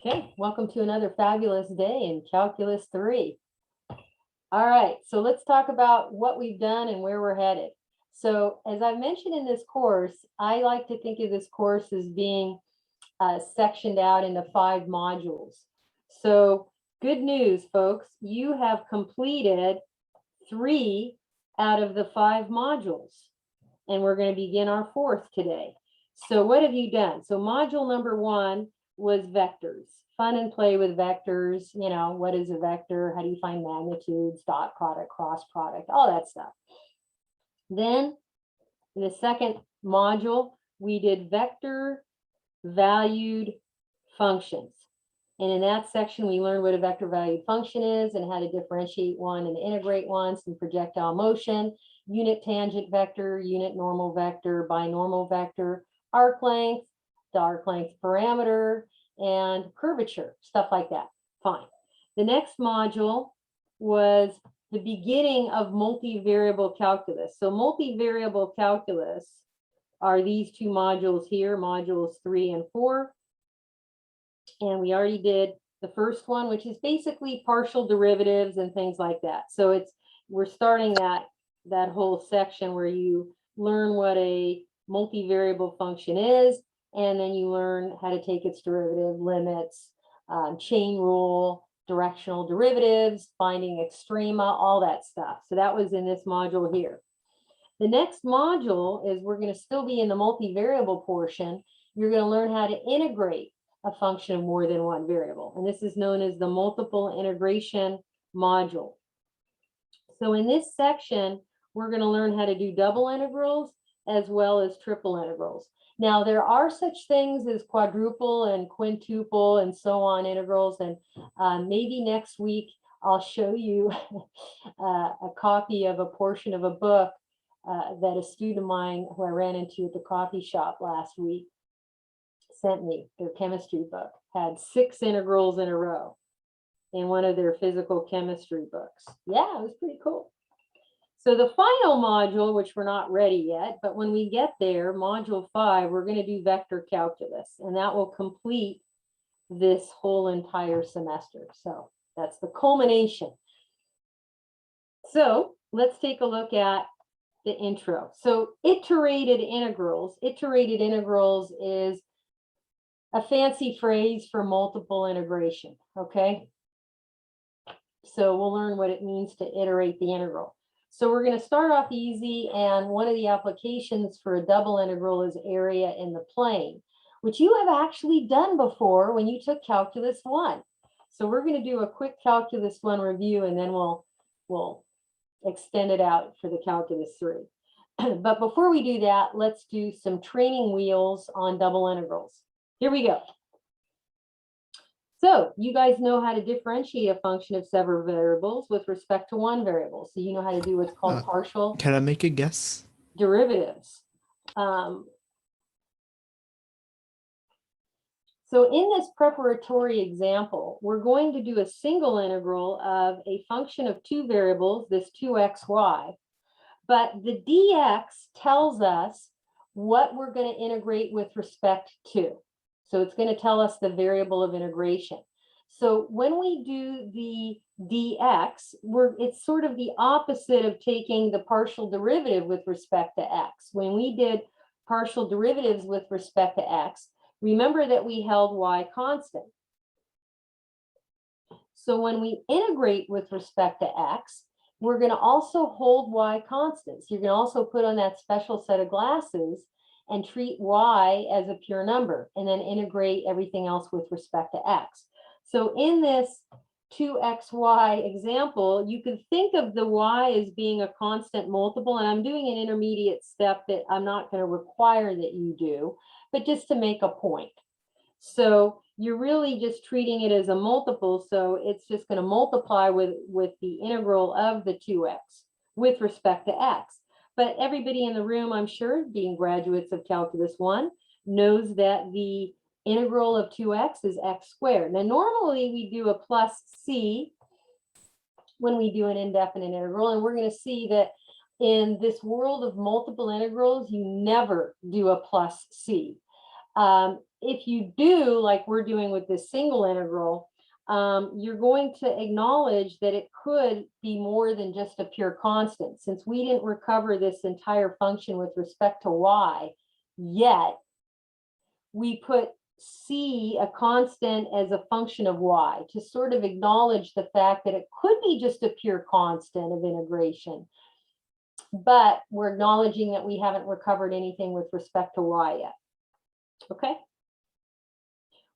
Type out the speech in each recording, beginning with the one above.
Okay, welcome to another fabulous day in Calculus 3. All right, so let's talk about what we've done and where we're headed. So as I mentioned in this course, I like to think of this course as being sectioned out into 5 modules. So good news, folks, you have completed 3 out of the 5 modules, and we're going to begin our 4th today. So what have you done? So module number 1 was vectors. Fun and play with vectors. You know, what is a vector? How do you find magnitudes, dot product, cross product, all that stuff. Then in the second module, we did vector valued functions. And in that section, we learned what a vector valued function is and how to differentiate one and integrate one, some projectile motion, unit tangent vector, unit normal vector, binormal vector, arc length, the arc length parameter, and curvature, stuff like that. Fine. The next module was the beginning of multivariable calculus. So multivariable calculus are these 2 modules here, modules 3 and 4. And we already did the first one, which is basically partial derivatives and things like that. So we're starting that whole section where you learn what a multivariable function is, and then you learn how to take its derivative, limits, chain rule, directional derivatives, finding extrema, all that stuff. So that was in this module here. The next module is we're going to still be in the multivariable portion. You're going to learn how to integrate a function of more than one variable. And this is known as the multiple integration module. So in this section, we're going to learn how to do double integrals as well as triple integrals. Now, there are such things as quadruple and quintuple and so on integrals. And maybe next week, I'll show you a copy of a portion of a book that a student of mine who I ran into at the coffee shop last week sent me. Their chemistry book had 6 integrals in a row in one of their physical chemistry books. Yeah, it was pretty cool. So the final module, which we're not ready yet, but when we get there, module 5, we're going to do vector calculus, and that will complete this whole entire semester. So that's the culmination. So let's take a look at the intro. So iterated integrals is a fancy phrase for multiple integration, okay? So we'll learn what it means to iterate the integral. So we're going to start off easy, and one of the applications for a double integral is area in the plane, which you have actually done before when you took Calculus 1. So we're going to do a quick Calculus 1 review, and then we'll extend it out for the Calculus 3. But before we do that, let's do some training wheels on double integrals. Here we go. So you guys know how to differentiate a function of several variables with respect to one variable. So you know how to do what's called partial Can I make a guess? derivatives. So in this preparatory example, we're going to do a single integral of a function of 2 variables, this 2xy. But the dx tells us what we're going to integrate with respect to. So it's going to tell us the variable of integration. So when we do the dx, it's sort of the opposite of taking the partial derivative with respect to x. When we did partial derivatives with respect to x, remember that we held y constant. So when we integrate with respect to x, we're going to also hold y constant. So you're going to also put on that special set of glasses and treat y as a pure number, and then integrate everything else with respect to x. So in this 2xy example, you could think of the y as being a constant multiple, and I'm doing an intermediate step that I'm not going to require that you do, but just to make a point. So you're really just treating it as a multiple, so it's just going to multiply with the integral of the 2x with respect to x. But everybody in the room, I'm sure, being graduates of Calculus 1, knows that the integral of 2x is x squared. Now, normally we do a plus c when we do an indefinite integral, and we're going to see that in this world of multiple integrals, you never do a plus c. if you do, like we're doing with this single integral, you're going to acknowledge that it could be more than just a pure constant. Since we didn't recover this entire function with respect to y yet, we put c, a constant, as a function of y to sort of acknowledge the fact that it could be just a pure constant of integration. But we're acknowledging that we haven't recovered anything with respect to y yet. Okay.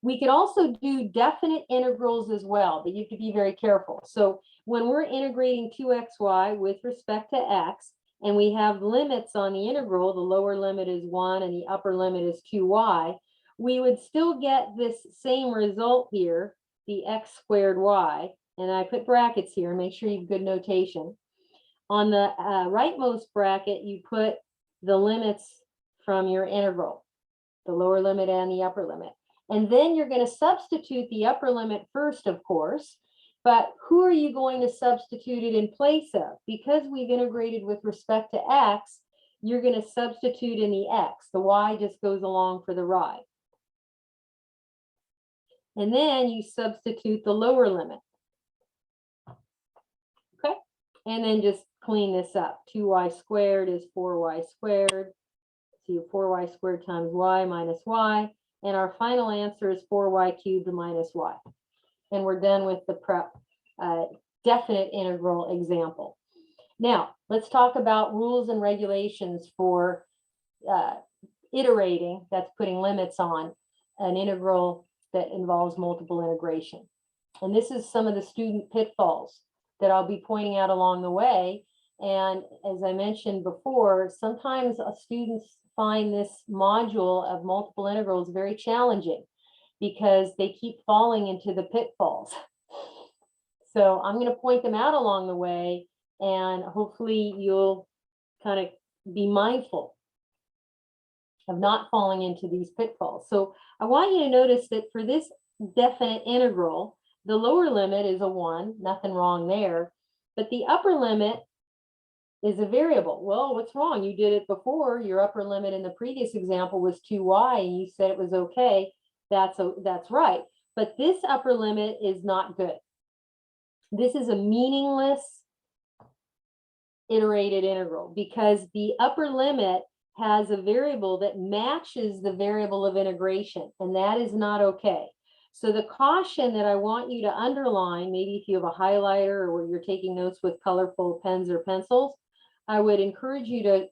We could also do definite integrals as well, but you have to be very careful. So when we're integrating 2xy with respect to x, and we have limits on the integral, the lower limit is 1 and the upper limit is 2y, we would still get this same result here, the x squared y, and I put brackets here, make sure you have good notation. On the rightmost bracket, you put the limits from your integral, the lower limit and the upper limit. And then you're going to substitute the upper limit first, of course, but who are you going to substitute it in place of? Because we've integrated with respect to x, you're going to substitute in the x. The y just goes along for the ride. And then you substitute the lower limit. Okay, and then just clean this up. 2y squared is 4y squared. So you have 4y squared times y minus y. And our final answer is 4y cubed minus y. And we're done with the prep definite integral example. Now, let's talk about rules and regulations for iterating, that's putting limits on an integral that involves multiple integration. And this is some of the student pitfalls that I'll be pointing out along the way. And as I mentioned before, sometimes students find this module of multiple integrals very challenging because they keep falling into the pitfalls. So I'm going to point them out along the way, and hopefully you'll kind of be mindful of not falling into these pitfalls. So I want you to notice that for this definite integral, the lower limit is a 1, nothing wrong there, but the upper limit is a variable. Well, what's wrong? You did it before. Your upper limit in the previous example was 2y, and you said it was okay. That's right. But this upper limit is not good. This is a meaningless iterated integral because the upper limit has a variable that matches the variable of integration, and that is not okay. So the caution that I want you to underline, maybe if you have a highlighter or you're taking notes with colorful pens or pencils, I would encourage you to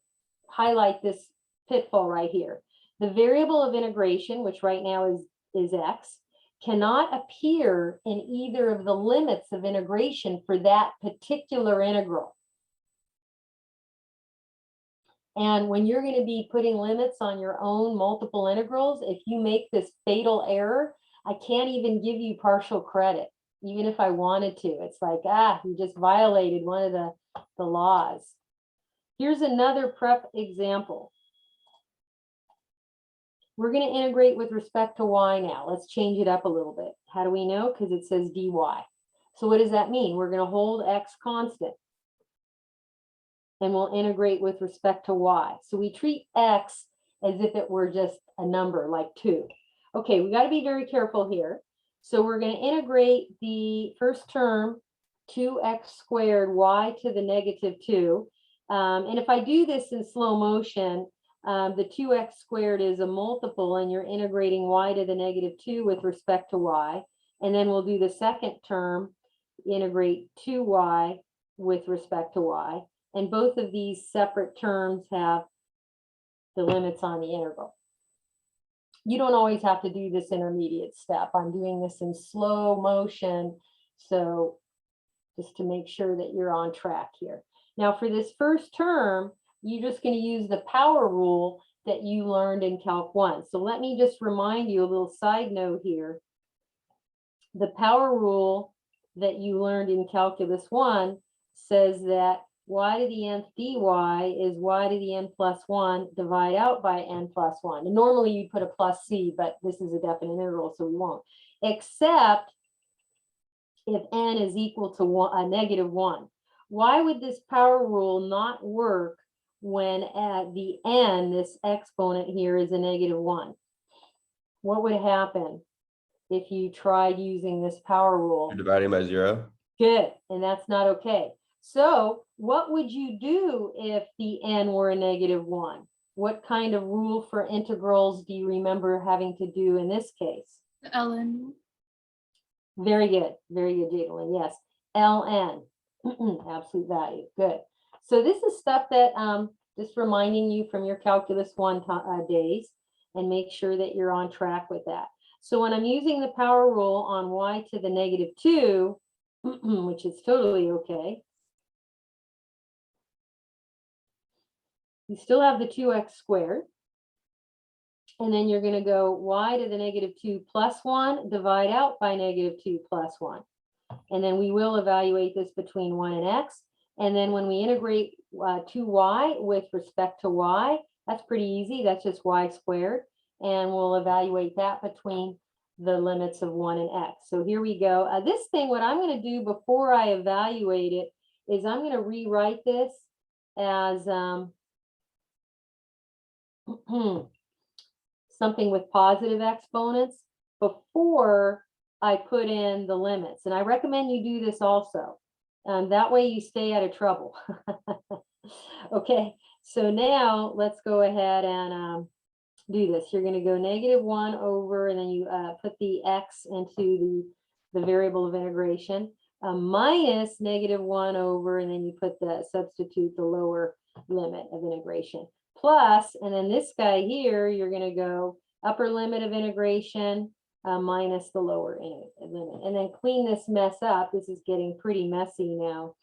highlight this pitfall right here. The variable of integration, which right now is x, cannot appear in either of the limits of integration for that particular integral. And when you're going to be putting limits on your own multiple integrals, if you make this fatal error, I can't even give you partial credit, even if I wanted to. It's like, you just violated one of the laws. Here's another prep example. We're going to integrate with respect to y now. Let's change it up a little bit. How do we know? Because it says dy. So what does that mean? We're going to hold x constant. And we'll integrate with respect to y. So we treat x as if it were just a number like 2. Okay, we got to be very careful here. So we're going to integrate the first term, 2x squared y to the negative 2. And if I do this in slow motion, the 2x squared is a multiple, and you're integrating y to the negative 2 with respect to y. And then we'll do the second term, integrate 2y with respect to y. And both of these separate terms have the limits on the integral. You don't always have to do this intermediate step. I'm doing this in slow motion, so just to make sure that you're on track here. Now for this first term, you're just going to use the power rule that you learned in Calc 1. So let me just remind you a little side note here. The power rule that you learned in Calculus 1 says that y to the nth dy is y to the n plus 1 divided out by n plus 1. And normally you'd put a plus c, but this is a definite integral, so we won't. Except if n is equal to negative 1. Why would this power rule not work when at the n, this exponent here is a negative 1? what would happen if you tried using this power rule? You're dividing by 0. Good, and that's not okay. So what would you do if the n were a -1? What kind of rule for integrals do you remember having to do in this case? ln. Very good, Jadalyn. Yes, ln, absolute value. Good. So this is stuff that just reminding you from your Calculus 1 days, and make sure that you're on track with that. So when I'm using the power rule on y to the -2, which is totally okay, you still have the 2x squared. And then you're going to go y to the -2 plus 1, divide out by -2 plus 1. And then we will evaluate this between 1 and x. And then when we integrate 2y with respect to y, that's pretty easy. That's just y squared. And we'll evaluate that between the limits of 1 and x. So here we go. This thing, what I'm going to do before I evaluate it is I'm going to rewrite this as something with positive exponents before I put in the limits. And I recommend you do this also. That way you stay out of trouble. Okay, so now let's go ahead and do this. You're going to go -1 over, and then you put the x into the variable of integration, minus -1 over, and then you put substitute the lower limit of integration. Plus, and then this guy here, you're going to go upper limit of integration minus the lower limit, and then clean this mess up. This is getting pretty messy now.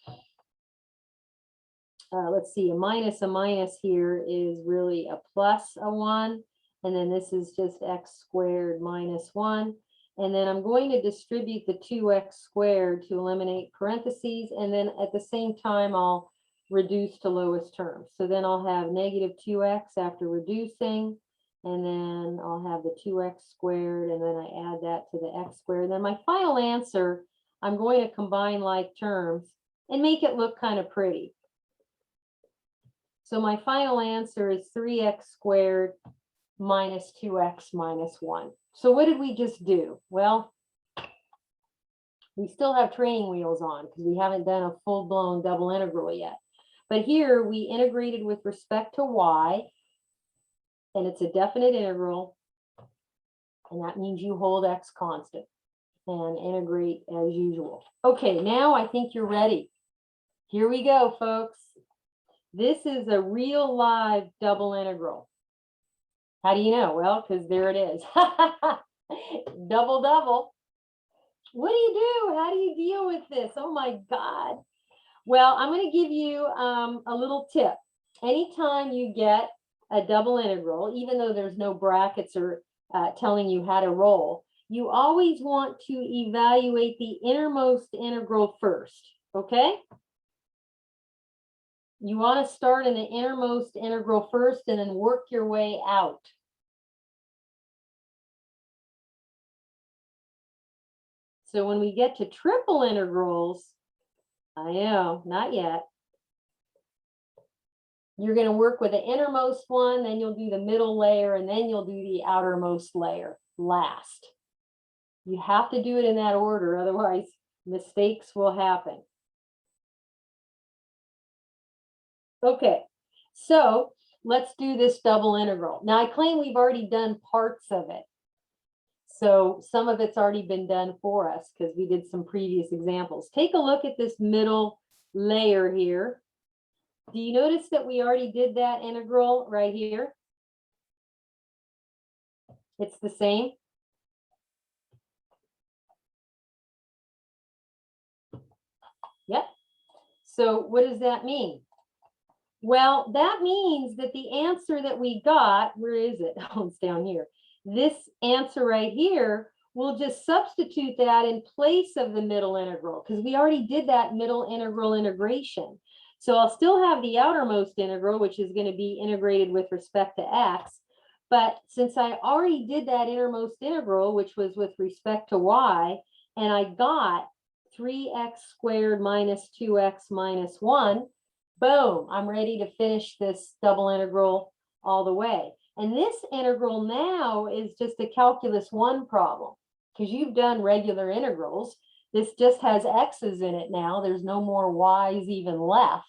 Let's see, a minus here is really a plus a 1, and then this is just x squared minus 1. And then I'm going to distribute the 2x squared to eliminate parentheses, and then at the same time I'll reduce to lowest term. So then I'll have -2x after reducing, and then I'll have the 2x squared, and then I add that to the x squared. And then my final answer, I'm going to combine like terms and make it look kind of pretty. So my final answer is 3x squared minus 2x minus 1. So what did we just do? Well, we still have training wheels on because we haven't done a full-blown double integral yet. But here we integrated with respect to y, and it's a definite integral, and that means you hold x constant and integrate as usual. Okay, now I think you're ready. Here we go, folks. This is a real live double integral. How do you know? Well, because there it is. Double, double. What do you do? How do you deal with this? Oh my God. Well, I'm going to give you a little tip. Anytime you get a double integral, even though there's no brackets or telling you how to roll, you always want to evaluate the innermost integral first, okay? You want to start in the innermost integral first and then work your way out. So when we get to triple integrals, I know, not yet. You're going to work with the innermost one, then you'll do the middle layer, and then you'll do the outermost layer last. You have to do it in that order, otherwise mistakes will happen. Okay, so let's do this double integral. Now I claim we've already done parts of it. So some of it's already been done for us because we did some previous examples. Take a look at this middle layer here. Do you notice that we already did that integral right here? It's the same. Yep. So what does that mean? Well, that means that the answer that we got, where is it? Oh, it's down here. This answer right here, we'll just substitute that in place of the middle integral because we already did that middle integral integration. So I'll still have the outermost integral, which is going to be integrated with respect to x. But since I already did that innermost integral, which was with respect to y, and I got 3x squared minus 2x minus 1, boom, I'm ready to finish this double integral all the way. And this integral now is just a calculus 1 problem because you've done regular integrals. This just has x's in it now. There's no more y's even left.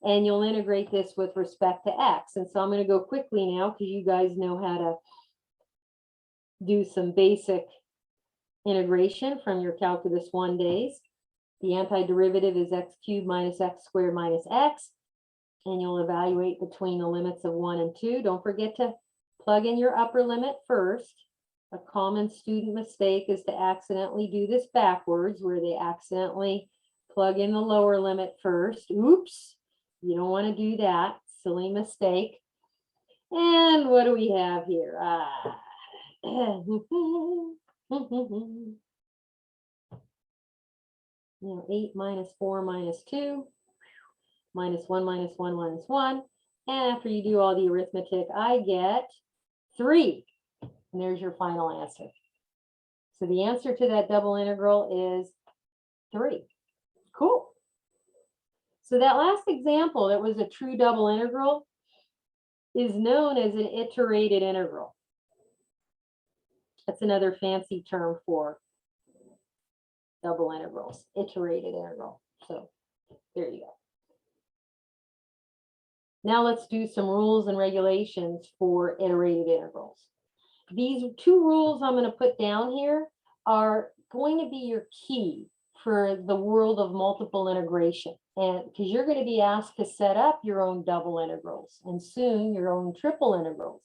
And you'll integrate this with respect to x. And so I'm going to go quickly now because you guys know how to do some basic integration from your calculus 1 days. The antiderivative is x cubed minus x squared minus x. And you'll evaluate between the limits of 1 and 2. Don't forget to plug in your upper limit first. A common student mistake is to accidentally do this backwards, where they accidentally plug in the lower limit first. Oops, you don't want to do that. Silly mistake. And what do we have here? 8 minus 4 minus 2. Minus 1 minus 1 minus 1. And after you do all the arithmetic, I get 3. And there's your final answer. So the answer to that double integral is 3. Cool. So that last example that was a true double integral is known as an iterated integral. That's another fancy term for double integrals, iterated integral. So there you go. Now let's do some rules and regulations for iterated integrals. These 2 rules I'm going to put down here are going to be your key for the world of multiple integration. And because you're going to be asked to set up your own double integrals and soon your own triple integrals.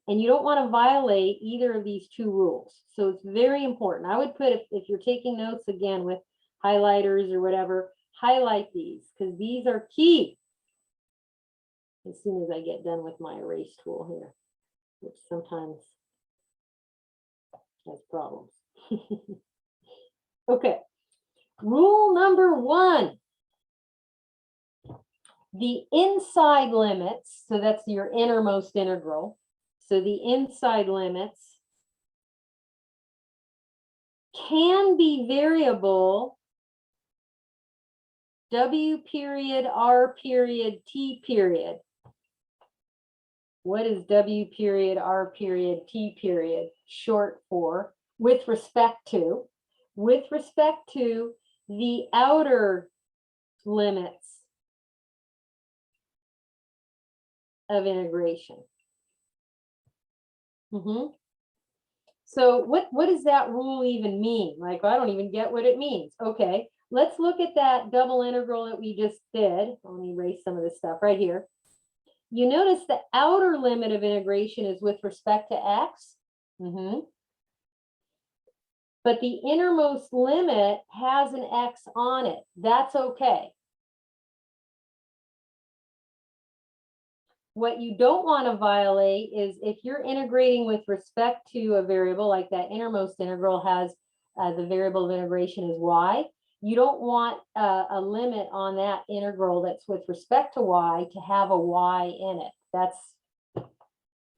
And you don't want to violate either of these 2 rules. So it's very important. I would put, if you're taking notes again with highlighters or whatever, highlight these because these are key. As soon as I get done with my erase tool here, which sometimes has problems. Okay, rule number 1. The inside limits, so that's your innermost integral. So the inside limits can be variable W period, R period, T period. What is W period, R period, T period short for? With respect to the outer limits of integration. So what does that rule even mean? Like, I don't even get what it means. Okay, let's look at that double integral that we just did. Let me erase some of this stuff right here. You notice the outer limit of integration is with respect to x. But the innermost limit has an x on it. That's okay. What you don't want to violate is if you're integrating with respect to a variable, like that innermost integral has the variable of integration is y. You don't want a limit on that integral that's with respect to y to have a y in it. That's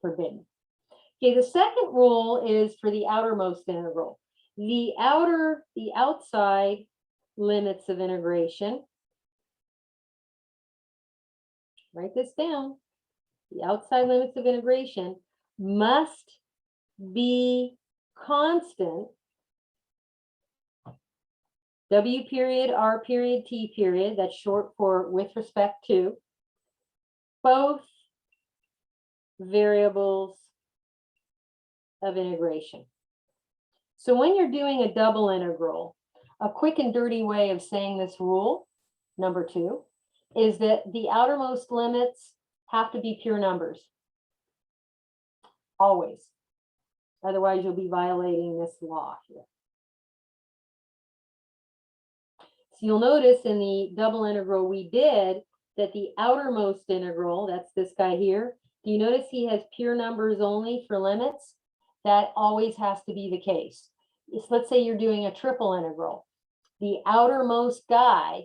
forbidden. Okay, the second rule is for the outermost integral. The outside limits of integration. Write this down. The outside limits of integration must be constant. W period, R period, T period, that's short for with respect to both variables of integration. So when you're doing a double integral, a quick and dirty way of saying this rule, number 2, is that the outermost limits have to be pure numbers. Always. Otherwise, you'll be violating this law here. So you'll notice in the double integral we did that the outermost integral, that's this guy here, do you notice he has pure numbers only for limits? That always has to be the case. Let's say you're doing a triple integral. The outermost guy,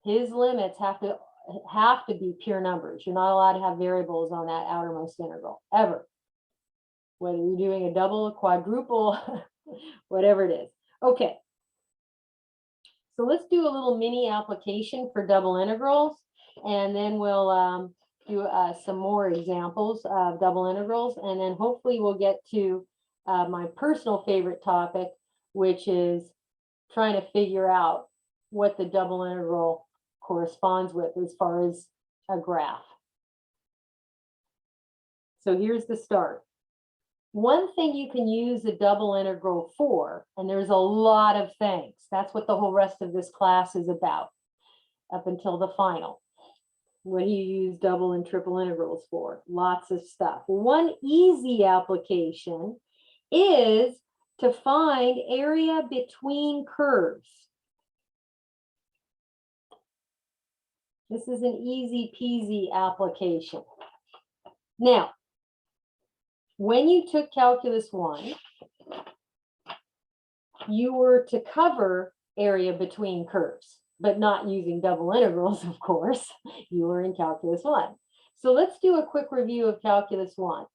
his limits have to be pure numbers. You're not allowed to have variables on that outermost integral, ever. Whether you're doing a double, a quadruple, whatever it is. Okay. So let's do a little mini application for double integrals, and then we'll do some more examples of double integrals, and then hopefully we'll get to my personal favorite topic, which is trying to figure out what the double integral corresponds with as far as a graph. So here's the start. One thing you can use a double integral for, and there's a lot of things, that's what the whole rest of this class is about, up until the final. What do you use double and triple integrals for? Lots of stuff. One easy application is to find area between curves. This is an easy peasy application. Now, when you took Calculus 1, you were to cover area between curves, but not using double integrals, of course. You were in Calculus 1. So let's do a quick review of Calculus 1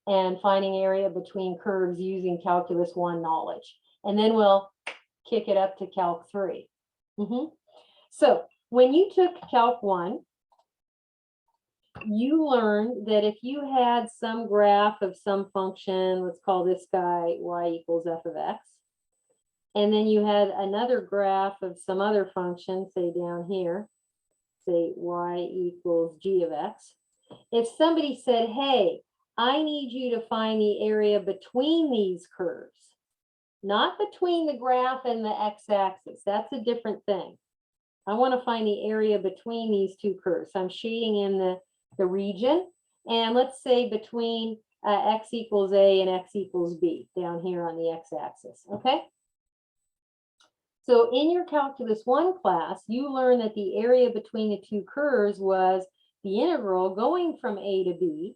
and finding area between curves using Calculus 1 knowledge. And then we'll kick it up to Calc 3. So when you took Calc 1, you learned that if you had some graph of some function, let's call this guy y equals f of x, and then you had another graph of some other function, say down here, say y equals g of x. If somebody said, hey, I need you to find the area between these curves, not between the graph and the x-axis, that's a different thing. I want to find the area between these two curves. I'm shading in the region, and let's say between x equals a and x equals b down here on the x-axis, okay? So in your Calculus 1 class, you learned that the area between the two curves was the integral going from a to b,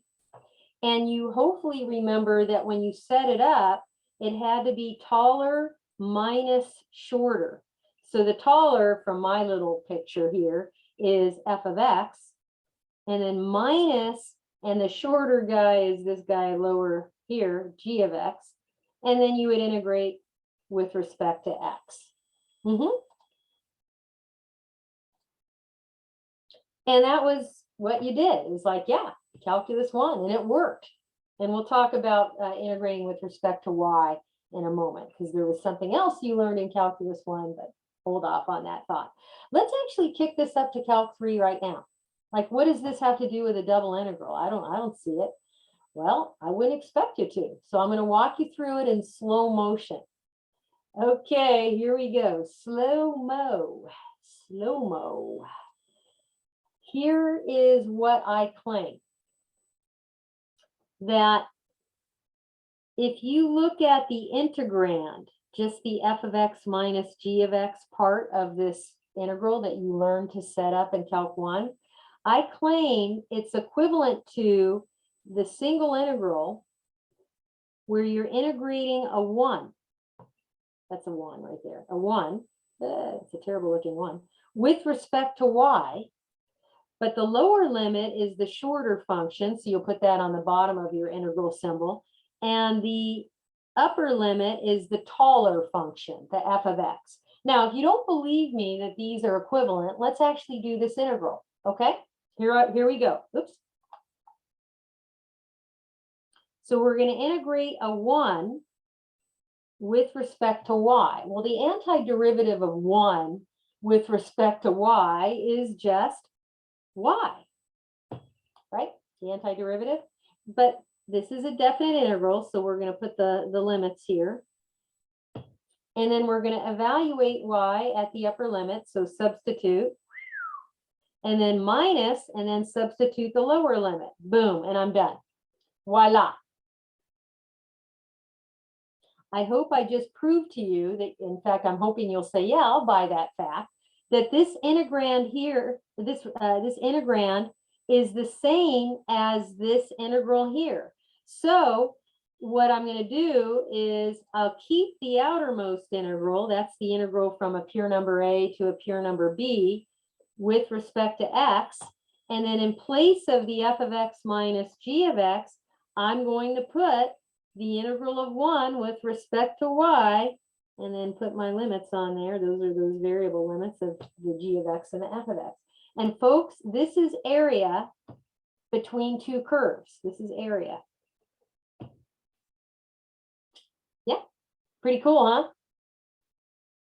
and you hopefully remember that when you set it up, it had to be taller minus shorter. So the taller from my little picture here is f of x, and then minus, and the shorter guy is this guy lower here, g of x, and then you would integrate with respect to x. And that was what you did. It was like, yeah, Calculus 1, and it worked. And we'll talk about integrating with respect to y in a moment, because there was something else you learned in Calculus 1, but hold off on that thought. Let's actually kick this up to Calc 3 right now. Like, what does this have to do with a double integral? I don't see it. Well, I wouldn't expect you to. So I'm going to walk you through it in slow motion. Okay, here we go. Slow-mo. Slow-mo. Here is what I claim. That if you look at the integrand, just the f of x minus g of x part of this integral that you learned to set up in Calc 1, I claim it's equivalent to the single integral where you're integrating a 1. That's a 1 right there. A 1. It's a terrible looking 1. With respect to y. But the lower limit is the shorter function. So you'll put that on the bottom of your integral symbol. And the upper limit is the taller function, the f of x. Now, if you don't believe me that these are equivalent, let's actually do this integral. Okay? Here we go. Oops. So we're going to integrate a 1 with respect to y. Well, the antiderivative of 1 with respect to y is just y, right? The antiderivative. But this is a definite integral, so we're going to put the limits here. And then we're going to evaluate y at the upper limit, so substitute. And then minus, and then substitute the lower limit. Boom, and I'm done. Voila. I hope I just proved to you that, in fact, I'm hoping you'll say, yeah, I'll buy that fact, that this integrand here, this integrand is the same as this integral here. So what I'm going to do is I'll keep the outermost integral, that's the integral from a pure number a to a pure number b with respect to x, and then in place of the f of x minus g of x, I'm going to put the integral of 1 with respect to y, and then put my limits on there. Those are those variable limits of the g of x and the f of x. And folks, this is area between two curves. This is area. Yeah, pretty cool, huh?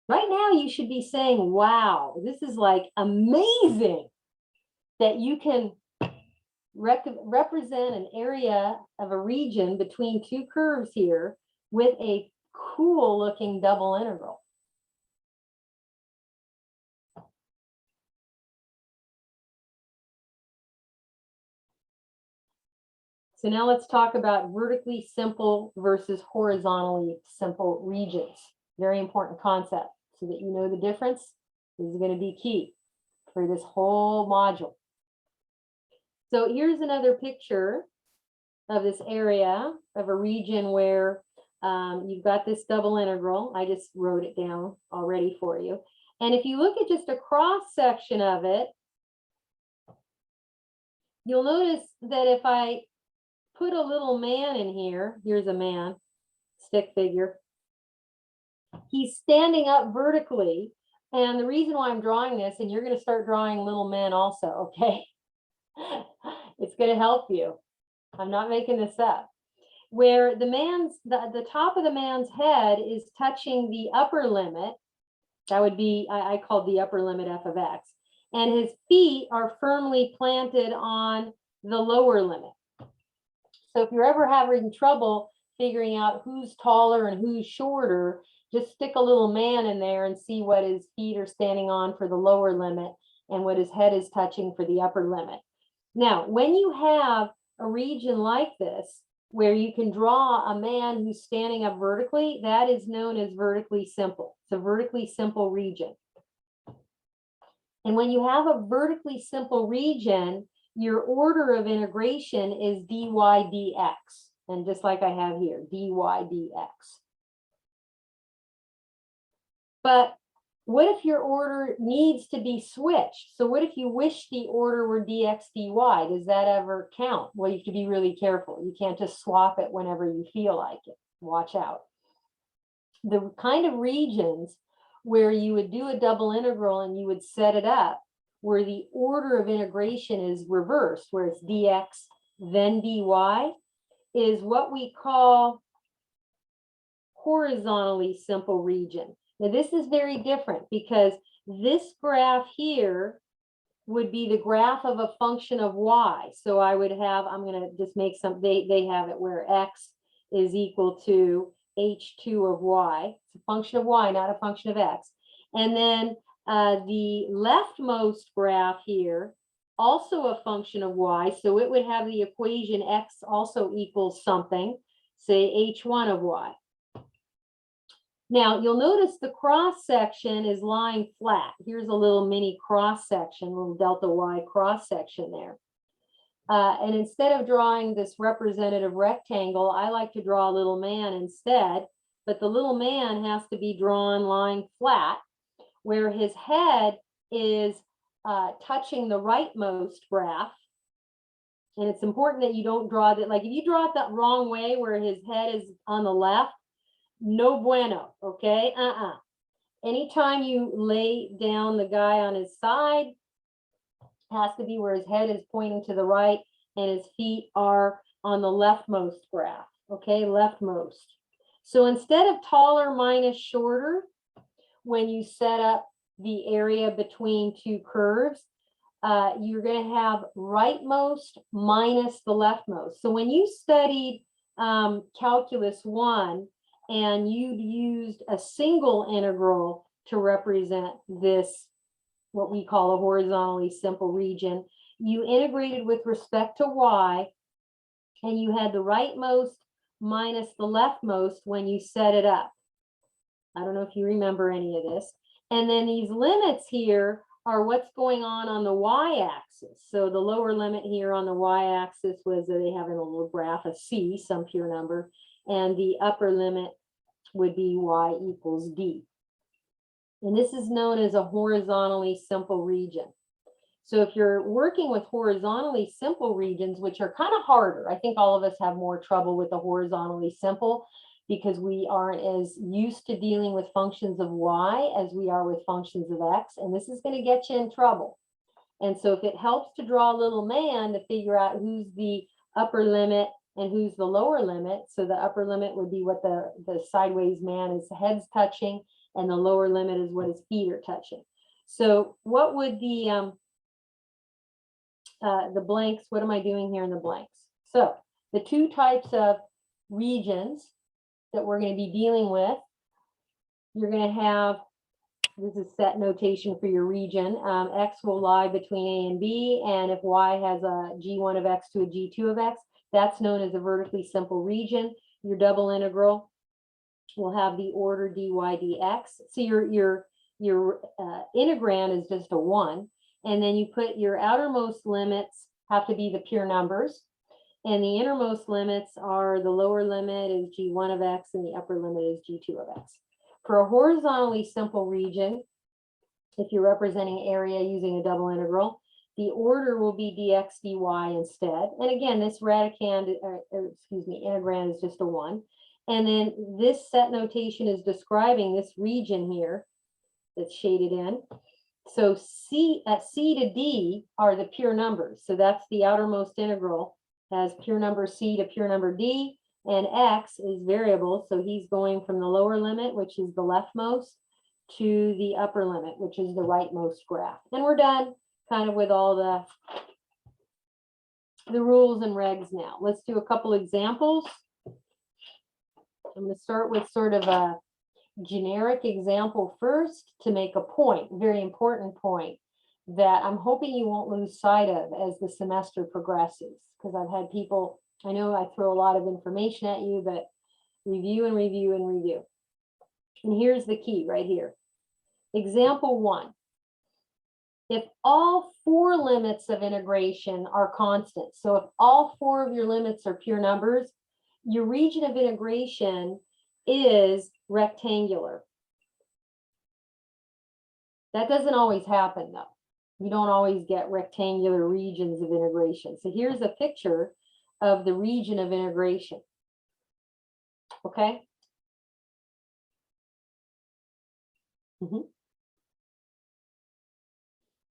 Right now, you should be saying, wow, this is like amazing that you can represent an area of a region between two curves here with a cool looking double integral. So now let's talk about vertically simple versus horizontally simple regions. Very important concept, so that you know the difference. This is going to be key for this whole module. So here's another picture of this area of a region where you've got this double integral. I just wrote it down already for you. And if you look at just a cross section of it, you'll notice that if I put a little man in here, here's a man, stick figure. He's standing up vertically. And the reason why I'm drawing this, and you're going to start drawing little men also, okay? It's going to help you. I'm not making this up. Where the top of the man's head is touching the upper limit. That would be, I called the upper limit f of x. And his feet are firmly planted on the lower limit. So if you're ever having trouble figuring out who's taller and who's shorter, just stick a little man in there and see what his feet are standing on for the lower limit and what his head is touching for the upper limit. Now, when you have a region like this, where you can draw a man who's standing up vertically, that is known as vertically simple. It's a vertically simple region. And when you have a vertically simple region, your order of integration is dy dx. And just like I have here, dy dx. But what if your order needs to be switched? So what if you wish the order were dx dy? Does that ever count? Well, you have to be really careful. You can't just swap it whenever you feel like it. Watch out. The kind of regions where you would do a double integral and you would set it up where the order of integration is reversed, where it's dx then dy, is what we call horizontally simple region. Now this is very different because this graph here would be the graph of a function of y. So I would have, I'm going to just make some, they have it where x is equal to h2 of y. It's a function of y, not a function of x. And then the leftmost graph here, also a function of y. So it would have the equation x also equals something, say h1 of y. Now, you'll notice the cross section is lying flat. Here's a little mini cross section, little delta y cross section there. And instead of drawing this representative rectangle, I like to draw a little man instead. But the little man has to be drawn lying flat, where his head is touching the rightmost graph. And it's important that you don't draw that. Like if you draw it the wrong way, where his head is on the left, no bueno, okay? Anytime you lay down the guy on his side, has to be where his head is pointing to the right and his feet are on the leftmost graph, okay? Leftmost. So instead of taller minus shorter, when you set up the area between two curves, you're going to have rightmost minus the leftmost. So when you studied calculus 1, and you used a single integral to represent this, what we call a horizontally simple region, you integrated with respect to y, and you had the rightmost minus the leftmost when you set it up. I don't know if you remember any of this. And then these limits here are what's going on the y-axis. So the lower limit here on the y-axis was that they have in a little graph a c, some pure number, and the upper limit would be y equals d. And this is known as a horizontally simple region. So if you're working with horizontally simple regions, which are kind of harder, I think all of us have more trouble with the horizontally simple because we aren't as used to dealing with functions of y as we are with functions of x, and this is going to get you in trouble. And so if it helps to draw a little man to figure out who's the upper limit and who's the lower limit. So the upper limit would be what the sideways man, his head's touching, and the lower limit is what his feet are touching. So what would the blanks, what am I doing here in the blanks? So the two types of regions that we're going to be dealing with, you're going to have, this is set notation for your region. X will lie between A and B, and if Y has a G1 of X to a G2 of X, that's known as a vertically simple region. Your double integral will have the order dy dx. So your integrand is just a 1. And then you put your outermost limits have to be the pure numbers. And the innermost limits are the lower limit is G1 of X and the upper limit is G2 of X. For a horizontally simple region, if you're representing area using a double integral, the order will be dx dy instead. And again, this radicand, integrand is just a 1. And then this set notation is describing this region here that's shaded in. So C to D are the pure numbers. So that's the outermost integral, has pure number C to pure number D, and X is variable. So he's going from the lower limit, which is the leftmost, to the upper limit, which is the rightmost graph. And we're done kind of with all the rules and regs now. Let's do a couple examples. I'm going to start with sort of a generic example first to make a point, very important point that I'm hoping you won't lose sight of as the semester progresses, because I've had people, I know I throw a lot of information at you, but review and review and review. And here's the key right here. Example 1. If all 4 limits of integration are constant, so if all 4 of your limits are pure numbers, your region of integration is rectangular. That doesn't always happen though. You don't always get rectangular regions of integration. So here's a picture of the region of integration. Okay.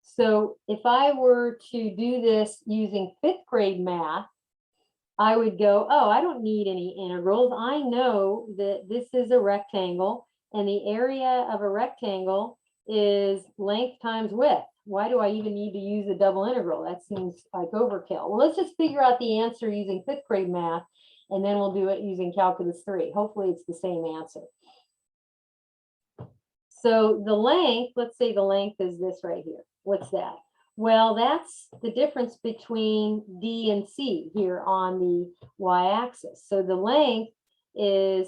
So if I were to do this using 5th grade math, I would go, oh, I don't need any integrals. I know that this is a rectangle and the area of a rectangle is length times width. Why do I even need to use a double integral? That seems like overkill. Well, let's just figure out the answer using 5th grade math, and then we'll do it using calculus 3. Hopefully it's the same answer. So the length, let's say the length is this right here. What's that? Well, that's the difference between D and C here on the y-axis. So the length is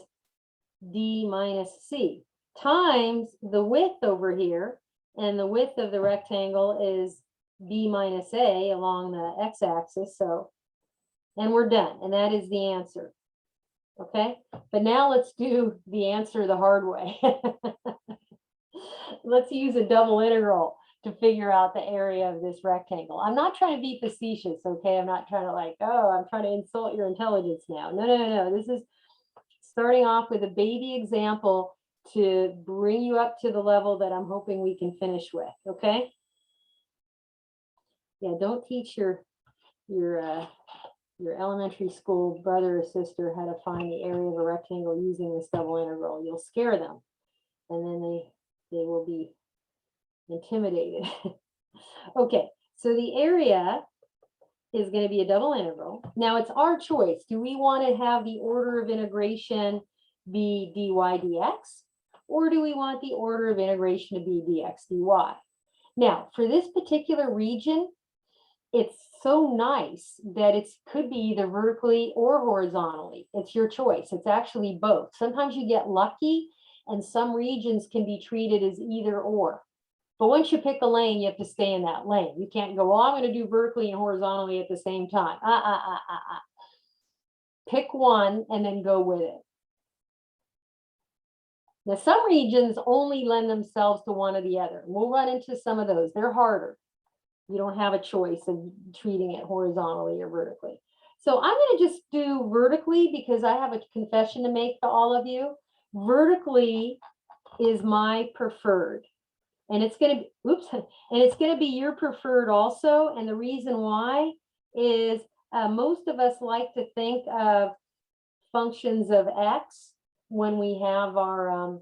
D minus C times the width over here, and the width of the rectangle is B minus A along the x-axis. So, and we're done, and that is the answer. Okay, but now let's do the answer the hard way. Let's use a double integral to figure out the area of this rectangle. I'm not trying to be facetious, okay? I'm not trying to like, oh, I'm trying to insult your intelligence now. No, no, no, no. This is starting off with a baby example to bring you up to the level that I'm hoping we can finish with, okay? Yeah, don't teach your elementary school brother or sister how to find the area of a rectangle using this double integral. You'll scare them, and then they will be intimidated. Okay, so the area is going to be a double integral. Now it's our choice. Do we want to have the order of integration be dy dx, or do we want the order of integration to be dx dy? Now, for this particular region, it's so nice that it could be either vertically or horizontally. It's your choice. It's actually both. Sometimes you get lucky, and some regions can be treated as either or. But once you pick a lane, you have to stay in that lane. You can't go, well, I'm going to do vertically and horizontally at the same time. Pick one and then go with it. Now, some regions only lend themselves to one or the other. We'll run into some of those. They're harder. You don't have a choice of treating it horizontally or vertically. So I'm going to just do vertically because I have a confession to make to all of you. Vertically is my preferred. And it's going to be, oops, and it's going to be your preferred also. And the reason why is most of us like to think of functions of X when we have our,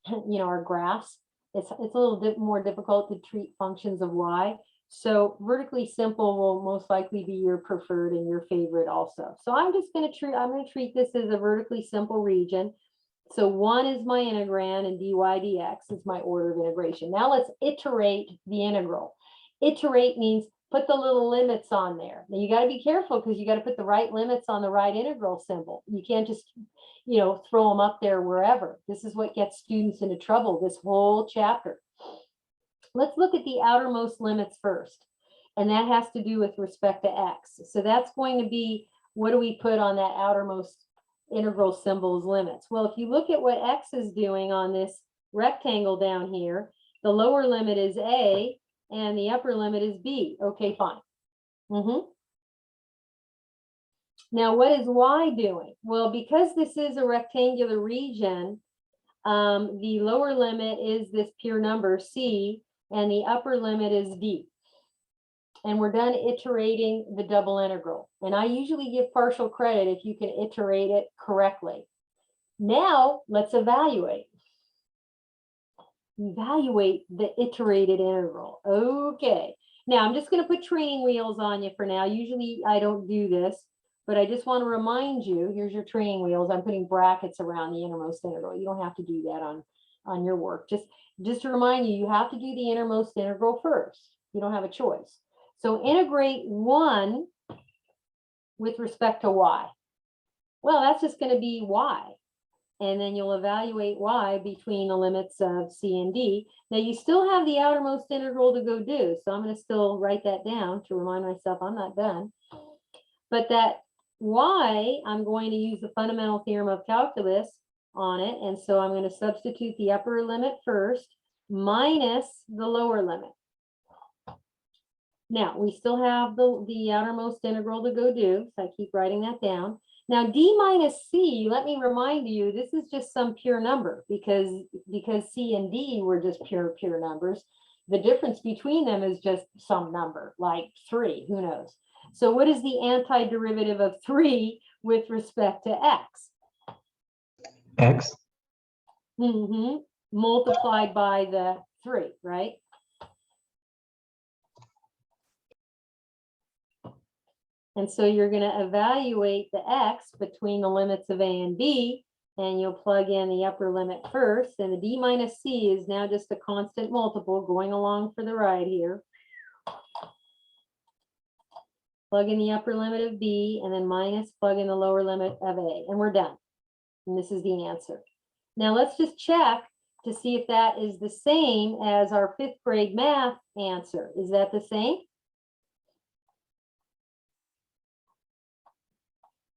our graphs. It's a little bit more difficult to treat functions of Y. So vertically simple will most likely be your preferred and your favorite also. So I'm going to treat this as a vertically simple region. So 1 is my integrand and dy dx is my order of integration. Now let's iterate the integral. Iterate means put the little limits on there. Now you got to be careful because you got to put the right limits on the right integral symbol. You can't just, throw them up there wherever. This is what gets students into trouble, this whole chapter. Let's look at the outermost limits first. And that has to do with respect to x. So that's going to be, what do we put on that outermost integral symbol's limits? Well, if you look at what x is doing on this rectangle down here, the lower limit is a and the upper limit is b. Okay, fine. Now, what is y doing? Well, because this is a rectangular region, the lower limit is this pure number c, and the upper limit is d. And we're done iterating the double integral. And I usually give partial credit if you can iterate it correctly. Now, let's evaluate. Evaluate the iterated integral. Okay. Now, I'm just going to put training wheels on you for now. Usually, I don't do this, but I just want to remind you, here's your training wheels. I'm putting brackets around the innermost integral. You don't have to do that on your work. Just to remind you, you have to do the innermost integral first. You don't have a choice. So integrate 1 with respect to y. Well, that's just going to be y. And then you'll evaluate y between the limits of c and d. Now, you still have the outermost integral to go do. So I'm going to still write that down to remind myself I'm not done. But that y, I'm going to use the fundamental theorem of calculus on it. And so I'm going to substitute the upper limit first minus the lower limit. Now, we still have the outermost integral to go do, so I keep writing that down. Now, d minus c, let me remind you, this is just some pure number because c and d were just pure numbers. The difference between them is just some number, like 3, who knows? So what is the antiderivative of 3 with respect to x? X. Multiplied by the 3, right? And so you're going to evaluate the x between the limits of a and b, and you'll plug in the upper limit first. And the d minus c is now just a constant multiple going along for the ride here. Plug in the upper limit of b, and then minus plug in the lower limit of a, and we're done. And this is the answer. Now let's just check to see if that is the same as our 5th grade math answer. Is that the same?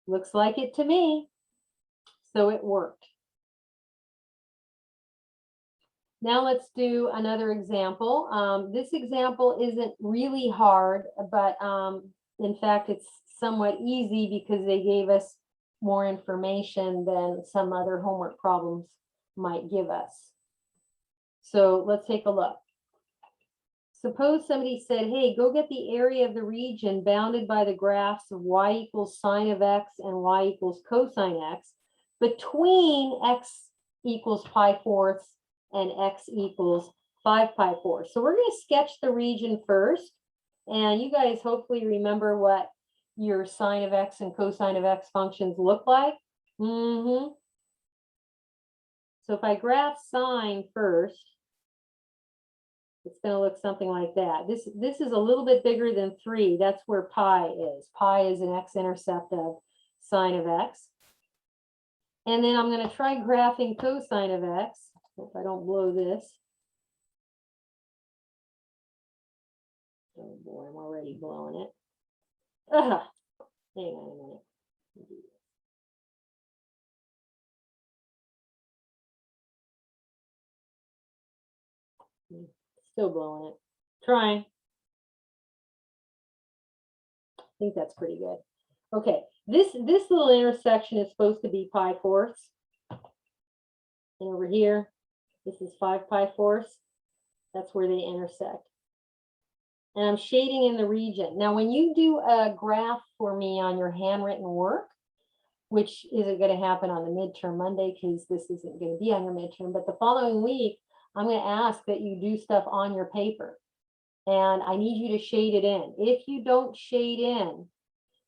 Looks like it to me. So it worked. Now let's do another example. This example isn't really hard, but in fact, it's somewhat easy because they gave us more information than some other homework problems might give us. So let's take a look. Suppose somebody said, hey, go get the area of the region bounded by the graphs of y equals sine of x and y equals cosine x between x equals pi fourths and x equals 5 pi fourths. So we're going to sketch the region first. And you guys hopefully remember what your sine of x and cosine of x functions look like. So if I graph sine first, it's going to look something like that. This is a little bit bigger than 3. That's where pi is. Pi is an x-intercept of sine of x. And then I'm going to try graphing cosine of x. Hope I don't blow this. Oh boy, I'm already blowing it. Hang on a minute. Still blowing it. Trying. I think that's pretty good. Okay, this little intersection is supposed to be pi fourths. And over here, This is 5 pi fourths. That's where they intersect. And I'm shading in the region. Now, when you do a graph for me on your handwritten work, which isn't going to happen on the midterm Monday because this isn't going to be on your midterm, but the following week, I'm going to ask that you do stuff on your paper. And I need you to shade it in. If you don't shade in,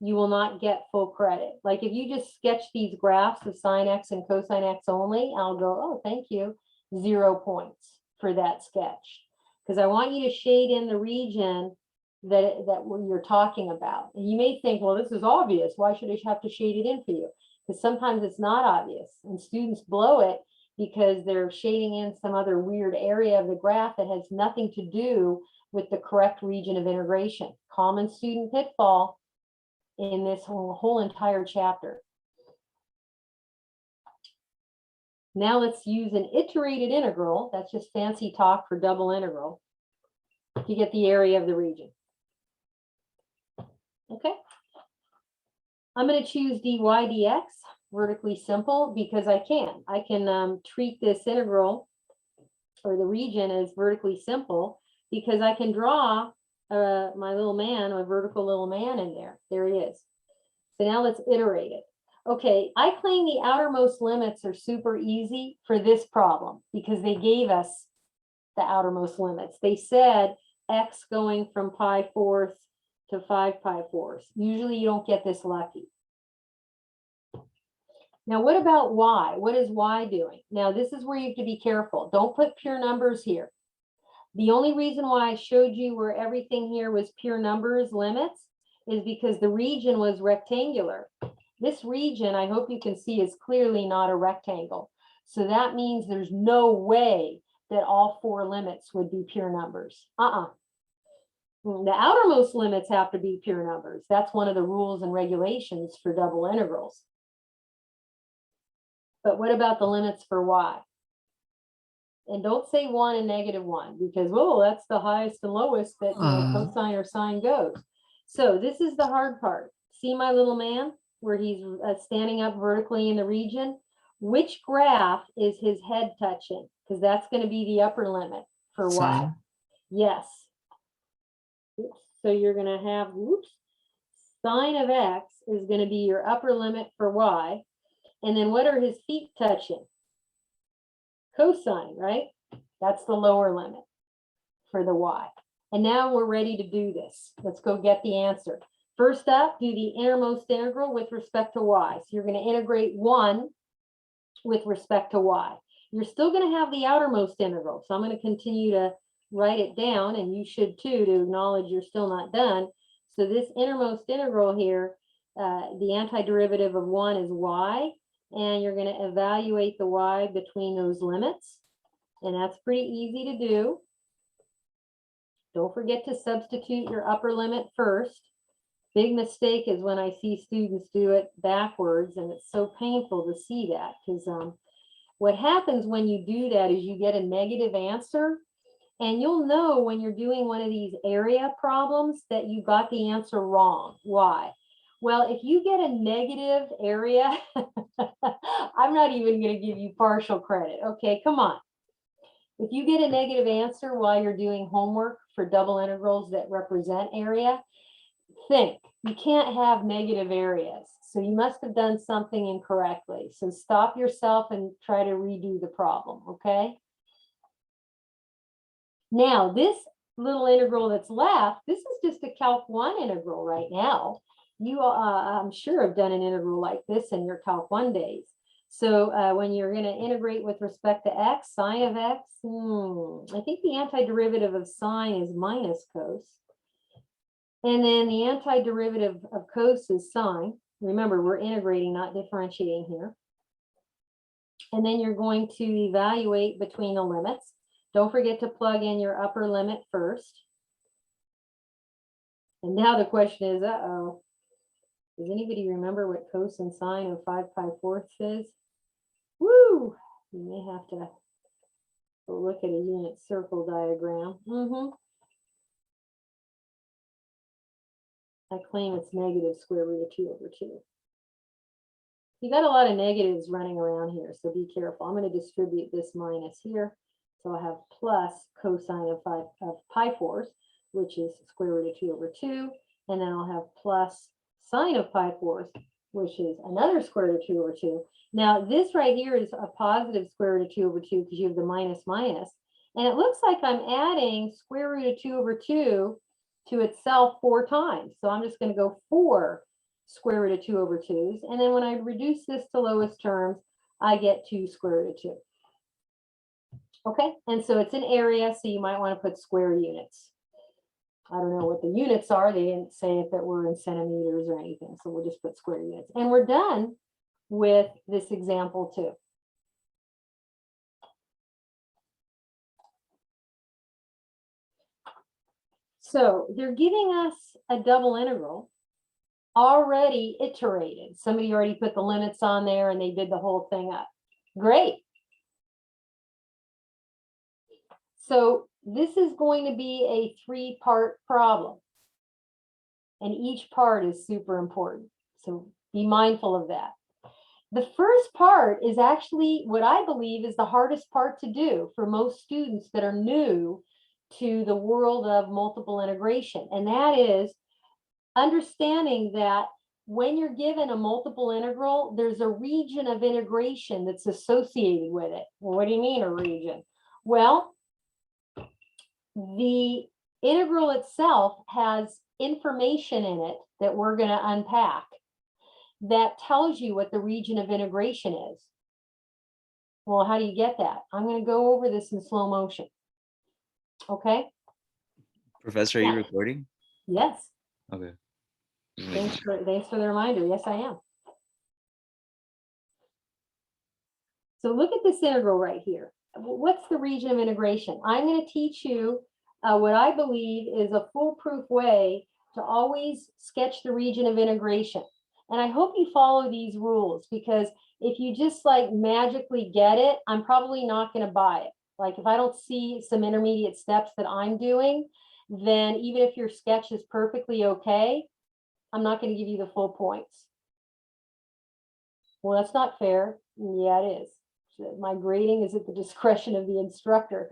you will not get full credit. Like if you just sketch these graphs of sine X and cosine X only, I'll go, oh, thank you, 0 points for that sketch. Because I want you to shade in the region that you're talking about. And you may think, well, this is obvious. Why should I have to shade it in for you? Because sometimes it's not obvious and students blow it because they're shading in some other weird area of the graph that has nothing to do with the correct region of integration. Common student pitfall in this whole entire chapter. Now let's use an iterated integral. That's just fancy talk for double integral to get the area of the region. Okay. I'm going to choose dy dx, vertically simple, because I can. I can treat this integral or the region as vertically simple because I can draw my little man, my vertical little man in there. There he is. So now let's iterate it. Okay, I claim the outermost limits are super easy for this problem because they gave us the outermost limits. They said x going from pi fourths to 5 pi fourths. Usually you don't get this lucky. Now, what about y? What is y doing? Now, this is where you have to be careful. Don't put pure numbers here. The only reason why I showed you where everything here was pure numbers, limits, is because the region was rectangular. This region, I hope you can see, is clearly not a rectangle. So that means there's no way that all 4 limits would be pure numbers. The outermost limits have to be pure numbers. That's one of the rules and regulations for double integrals. But what about the limits for y? And don't say 1 and -1 because, oh, that's the highest and lowest that cosine or sine goes. So this is the hard part. See my little man where he's standing up vertically in the region? Which graph is his head touching? Because that's going to be the upper limit for y. Yes. Oops. So you're going to have, sine of x is going to be your upper limit for y. And then what are his feet touching? Cosine, right? That's the lower limit for the y. And now we're ready to do this. Let's go get the answer. First up, do the innermost integral with respect to y. So you're going to integrate 1 with respect to y. You're still going to have the outermost integral. So I'm going to continue to write it down, and you should too, to acknowledge you're still not done. So this innermost integral here, the antiderivative of 1 is y, and you're going to evaluate the y between those limits. And that's pretty easy to do. Don't forget to substitute your upper limit first. Big mistake is when I see students do it backwards, and it's so painful to see that because what happens when you do that is you get a negative answer, and you'll know when you're doing one of these area problems that you got the answer wrong. Why? Well, if you get a negative area, I'm not even going to give you partial credit. Okay, come on. If you get a negative answer while you're doing homework for double integrals that represent area, think you can't have negative areas. So you must have done something incorrectly. So stop yourself and try to redo the problem, okay? Now, this little integral that's left, this is just a Calc 1 integral right now. You, I'm sure, have done an integral like this in your Calc 1 days. So when you're going to integrate with respect to x, sine of x, I think the antiderivative of sine is minus cos. And then the antiderivative of cos is sine. Remember, we're integrating, not differentiating here. And then you're going to evaluate between the limits. Don't forget to plug in your upper limit first. And now the question is, does anybody remember what cos and sine of 5 pi fourths is? Woo! You may have to go look at a unit circle diagram. I claim it's negative square root of 2 over 2. You got a lot of negatives running around here, so be careful. I'm going to distribute this minus here. So I have plus cosine of pi fourths, which is square root of 2 over 2. And then I'll have plus sine of pi fourths, which is another square root of 2 over 2. Now, this right here is a positive square root of 2 over 2 because you have the minus minus. And it looks like I'm adding square root of 2 over 2 to itself 4 times. So I'm just going to go 4 square root of 2 over 2's. And then when I reduce this to lowest terms, I get 2 square root of 2. Okay, and so it's an area, so you might want to put square units. I don't know what the units are. They didn't say if it were in centimeters or anything, so we'll just put square units. And we're done with this example too. So they're giving us a double integral already iterated. Somebody already put the limits on there and they did the whole thing up. Great. So this is going to be a 3-part problem. And each part is super important. So be mindful of that. The first part is actually what I believe is the hardest part to do for most students that are new to the world of multiple integration. And that is understanding that when you're given a multiple integral, there's a region of integration that's associated with it. Well, what do you mean a region? Well, the integral itself has information in it that we're going to unpack that tells you what the region of integration is. Well, how do you get that? I'm going to go over this in slow motion. Okay? Professor, are you recording? Yes. Okay. Thanks for the reminder. Yes, I am. So look at this integral right here. What's the region of integration? I'm going to teach you what I believe is a foolproof way to always sketch the region of integration. And I hope you follow these rules, because if you just like magically get it, I'm probably not going to buy it. Like if I don't see some intermediate steps that I'm doing, then even if your sketch is perfectly okay, I'm not going to give you the full points. Well, that's not fair. Yeah, it is. My grading is at the discretion of the instructor.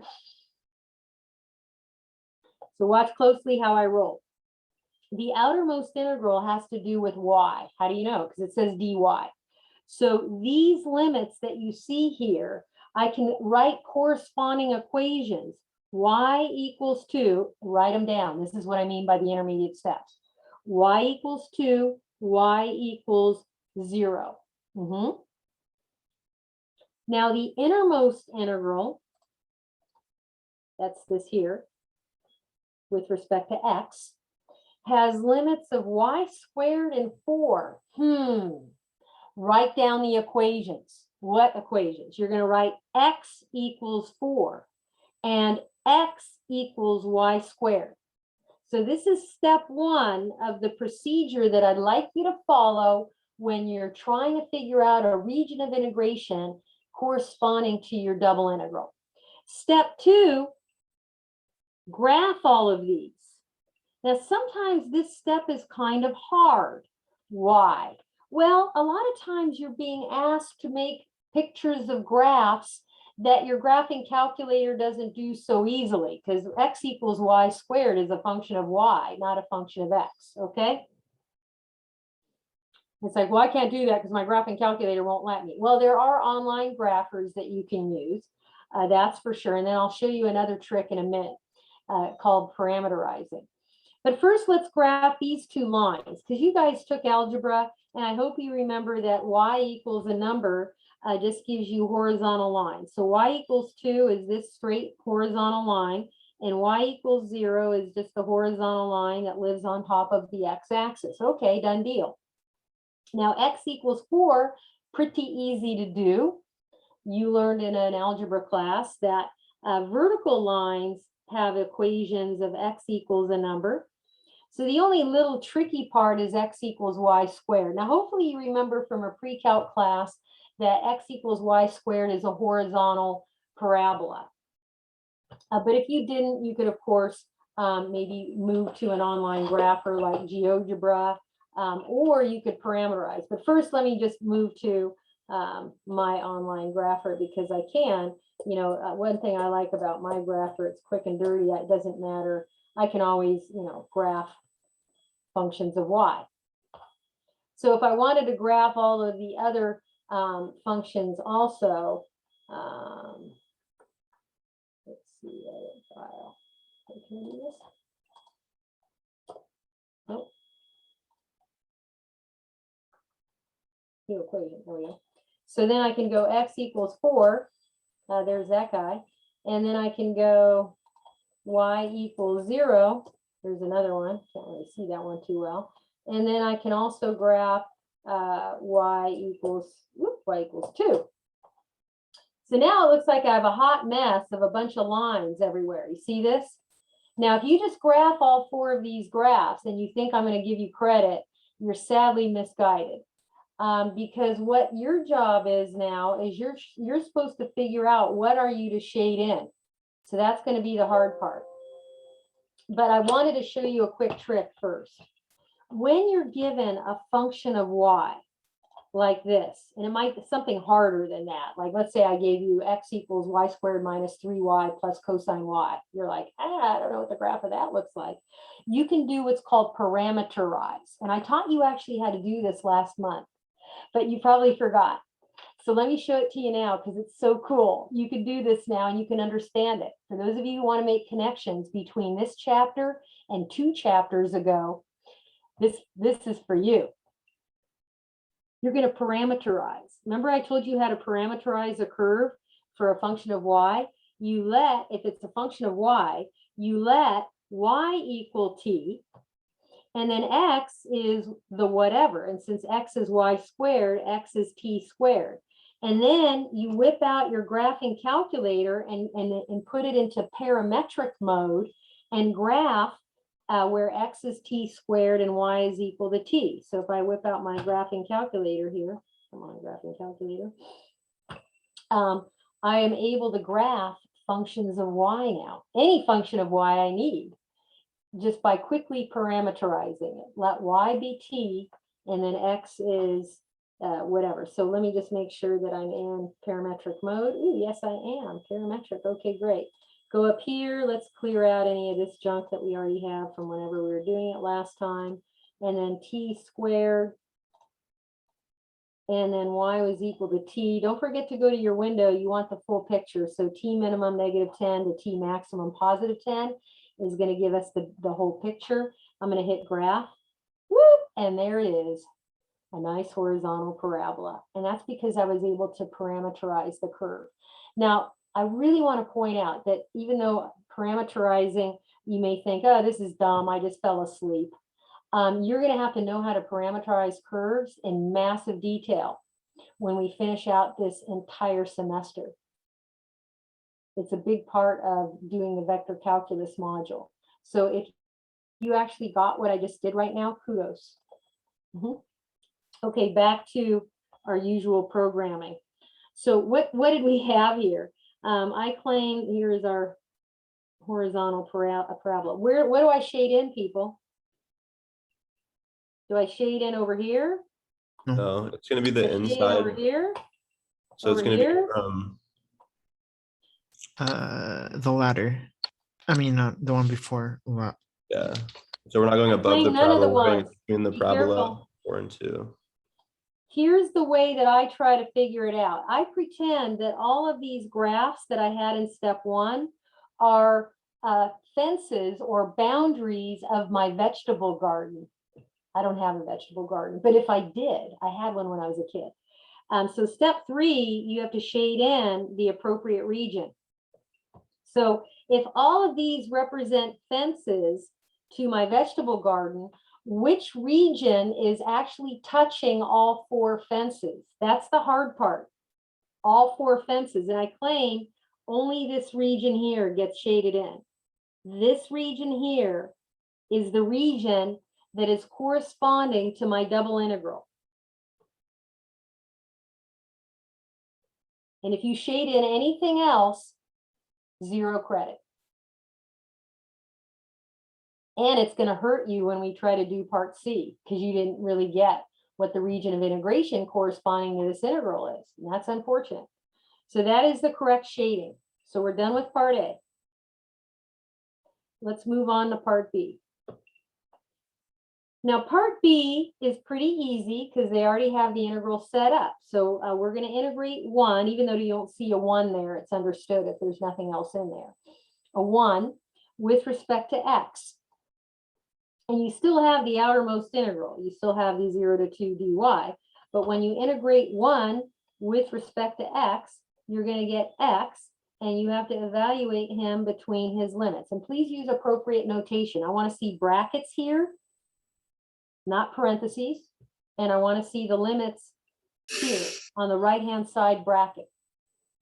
So watch closely how I roll. The outermost integral has to do with y. How do you know? Because it says dy. So these limits that you see here, I can write corresponding equations. Y equals 2, write them down. This is what I mean by the intermediate steps. Y equals 2, y equals 0. Now the innermost integral, that's this here, with respect to x, has limits of y squared and 4. Write down the equations. What equations? You're going to write x equals 4 and x equals y squared. So this is step 1 of the procedure that I'd like you to follow when you're trying to figure out a region of integration corresponding to your double integral. Step 2, graph all of these. Now, sometimes this step is kind of hard. Why? Well, a lot of times you're being asked to make pictures of graphs that your graphing calculator doesn't do so easily, because x equals y squared is a function of y, not a function of x, okay? It's like, well, I can't do that because my graphing calculator won't let me. Well, there are online graphers that you can use, that's for sure. And then I'll show you another trick in a minute called parameterizing. But first, let's graph these two lines, because you guys took algebra, and I hope you remember that y equals a number just gives you horizontal lines. So y equals 2 is this straight horizontal line, and y equals 0 is just the horizontal line that lives on top of the x-axis. Okay, done deal. Now x equals 4, pretty easy to do. You learned in an algebra class that vertical lines have equations of x equals a number. So the only little tricky part is x equals y squared. Now, hopefully you remember from a pre-calc class that x equals y squared is a horizontal parabola. But if you didn't, you could, of course, maybe move to an online grapher like GeoGebra or you could parameterize. But first, let me just move to my online grapher because I can. You know, one thing I like about my grapher, it's quick and dirty. It doesn't matter. I can always, you know, graph functions of y. So if I wanted to graph all of the other functions also, let's see, edit file. Can I do this? Nope. New equation. There we go. So then I can go x equals 4. There's that guy. And then I can go y equals 0. There's another one. Can't really see that one too well. And then I can also graph y equals 2. So now it looks like I have a hot mess of a bunch of lines everywhere. You see this? Now, if you just graph all 4 of these graphs and you think I'm going to give you credit, you're sadly misguided. Because what your job is now is you're supposed to figure out what are you to shade in. So that's going to be the hard part. But I wanted to show you a quick trick first. When you're given a function of y, like this, and it might be something harder than that. Like, let's say I gave you x equals y squared minus 3y plus cosine y. You're like, I don't know what the graph of that looks like. You can do what's called parameterize. And I taught you actually how to do this last month, but you probably forgot. So let me show it to you now because it's so cool. You can do this now and you can understand it. For those of you who want to make connections between this chapter and 2 chapters ago, this is for you. You're going to parameterize. Remember I told you how to parameterize a curve for a function of y? You let, if it's a function of y, you let y equal t, and then x is the whatever. And since x is y squared, x is t squared. And then you whip out your graphing calculator and put it into parametric mode and graph where x is t squared and y is equal to t. So if I whip out my graphing calculator here, come on, graphing calculator, I am able to graph functions of y now, any function of y I need, just by quickly parameterizing it. Let y be t, and then x is whatever. So let me just make sure that I'm in parametric mode. Ooh, yes, I am parametric. Okay, great. Go up here. Let's clear out any of this junk that we already have from whenever we were doing it last time. And then t squared. And then y was equal to t. Don't forget to go to your window. You want the full picture. So t minimum -10 to t maximum +10 is going to give us the whole picture. I'm going to hit graph. Whoop, and there it is. A nice horizontal parabola. And that's because I was able to parameterize the curve. Now, I really want to point out that even though parameterizing, you may think, oh, this is dumb, I just fell asleep. You're going to have to know how to parameterize curves in massive detail when we finish out this entire semester. It's a big part of doing the vector calculus module. So if you actually got what I just did right now, kudos. Okay, back to our usual programming. So what did we have here? I claim here is our horizontal parabola. What do I shade in, people? Do I shade in over here? No, it's going to be the Shade in inside. over here? So it's over going to here? be from The ladder. I mean, the one before. Wow. yeah. So we're not going above the None of the parabola. We're going ones. between the Be parabola careful. 4 and 2. Here's the way that I try to figure it out. I pretend that all of these graphs that I had in step 1 are fences or boundaries of my vegetable garden. I don't have a vegetable garden, but if I did, I had one when I was a kid. So step 3, you have to shade in the appropriate region. So if all of these represent fences to my vegetable garden, which region is actually touching all 4 fences? That's the hard part. All 4 fences. And I claim only this region here gets shaded in. This region here is the region that is corresponding to my double integral. And if you shade in anything else, 0 credit. And it's going to hurt you when we try to do part C, because you didn't really get what the region of integration corresponding to this integral is. And that's unfortunate. So that is the correct shading. So we're done with part A. Let's move on to part B. Now, part B is pretty easy because they already have the integral set up. So we're going to integrate 1, even though you don't see a 1 there, it's understood if there's nothing else in there. A 1 with respect to x. And you still have the outermost integral. You still have the 0 to 2 dy. But when you integrate 1 with respect to x, you're going to get x, and you have to evaluate him between his limits. And please use appropriate notation. I want to see brackets here, not parentheses. And I want to see the limits here on the right-hand side bracket.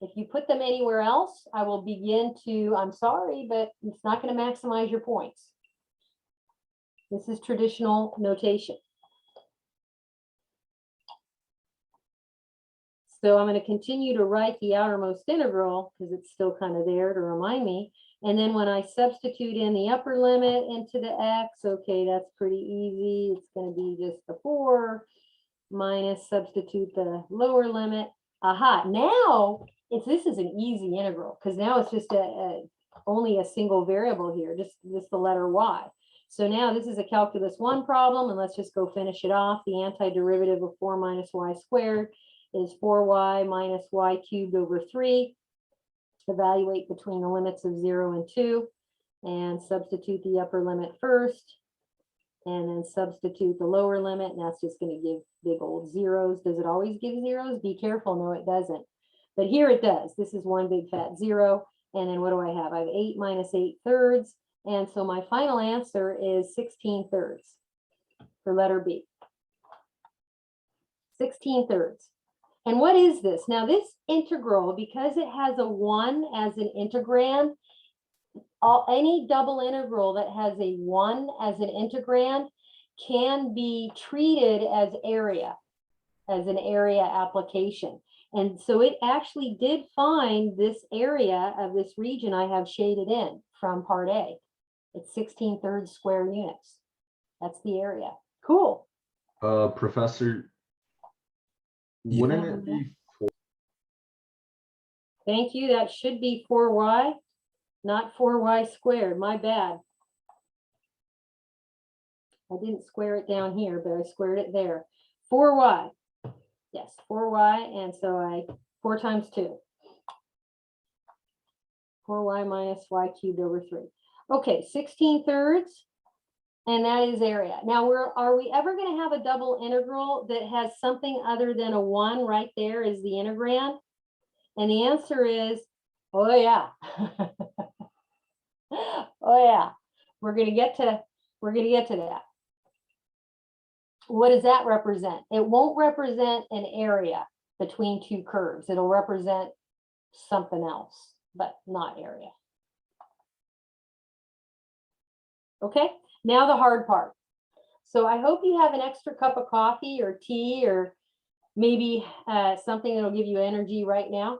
If you put them anywhere else, I will begin to, I'm sorry, but it's not going to maximize your points. This is traditional notation. So I'm going to continue to write the outermost integral because it's still kind of there to remind me. And then when I substitute in the upper limit into the x, okay, that's pretty easy. It's going to be just the 4 minus substitute the lower limit. Aha, now this is an easy integral because now it's just only a single variable here, just the letter y. So now this is a calculus 1 problem, and let's just go finish it off. The antiderivative of 4 minus y squared is 4y minus y cubed over 3. Evaluate between the limits of 0 and 2, and substitute the upper limit first, and then substitute the lower limit, and that's just going to give big old zeros. Does it always give zeros? Be careful. No, it doesn't. But here it does. This is one big fat 0. And then what do I have? I have 8 minus 8/3. And so my final answer is 16/3 for letter B. 16/3. And what is this? Now this integral, because it has a 1 as an integrand, any double integral that has a 1 as an integrand can be treated as area, as an area application. And so it actually did find this area of this region I have shaded in from part A. It's 16/3 square units. That's the area. Cool. Professor, wouldn't Yeah. it be Thank you. That should be 4y, not 4y squared. My bad. I didn't square it down here, but I squared it there. 4y. Yes, 4y. And so 4 times 2. 4y minus y cubed over 3. Okay, 16/3. And that is area. Now, are we ever going to have a double integral that has something other than a 1 right there as the integrand? And the answer is, oh yeah. Oh yeah. We're going to get to that. What does that represent? It won't represent an area between two curves. It'll represent something else, but not area. Okay, now the hard part. So I hope you have an extra cup of coffee or tea or maybe something that'll give you energy right now,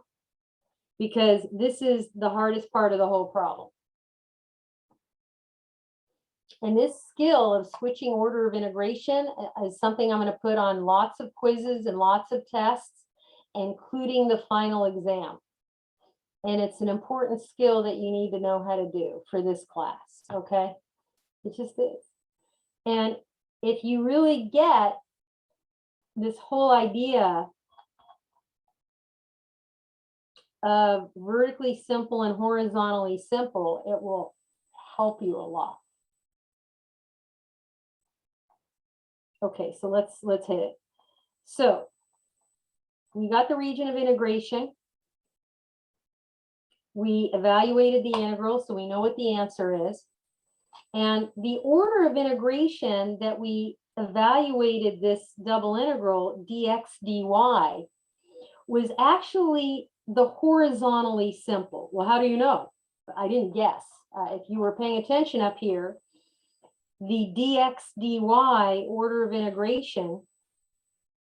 because this is the hardest part of the whole problem. And this skill of switching order of integration is something I'm going to put on lots of quizzes and lots of tests, including the final exam. And it's an important skill that you need to know how to do for this class, okay? It just is. And if you really get this whole idea of vertically simple and horizontally simple, it will help you a lot. Okay, so let's hit it. So we got the region of integration. We evaluated the integral, so we know what the answer is. And the order of integration that we evaluated this double integral dx dy was actually the horizontally simple. Well, how do you know? I didn't guess. If you were paying attention up here, the dx dy order of integration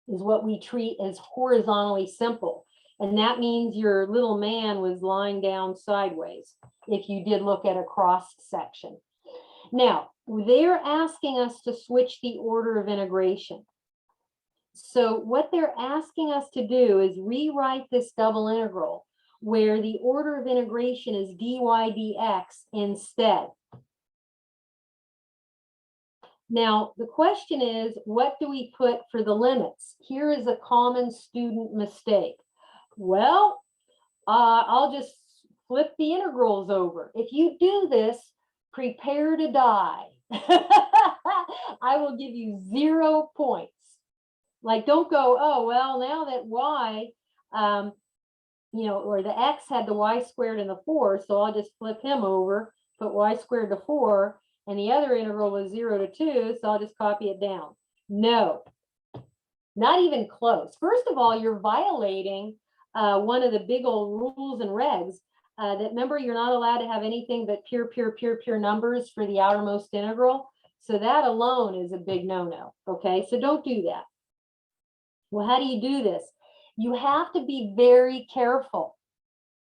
is what we treat as horizontally simple. And that means your little man was lying down sideways if you did look at a cross section. Now, they're asking us to switch the order of integration. So what they're asking us to do is rewrite this double integral where the order of integration is dy dx instead. Now, the question is, what do we put for the limits? Here is a common student mistake. Well, I'll just flip the integrals over. If you do this, prepare to die. I will give you 0 points. Like, don't go, oh, well, now that y, or the x had the y squared and the 4, so I'll just flip him over, put y squared to 4, and the other integral was 0 to 2, so I'll just copy it down. No, not even close. First of all, you're violating one of the big old rules and regs that, remember, you're not allowed to have anything but pure numbers for the outermost integral. So that alone is a big no-no, okay? So don't do that. Well, how do you do this? You have to be very careful.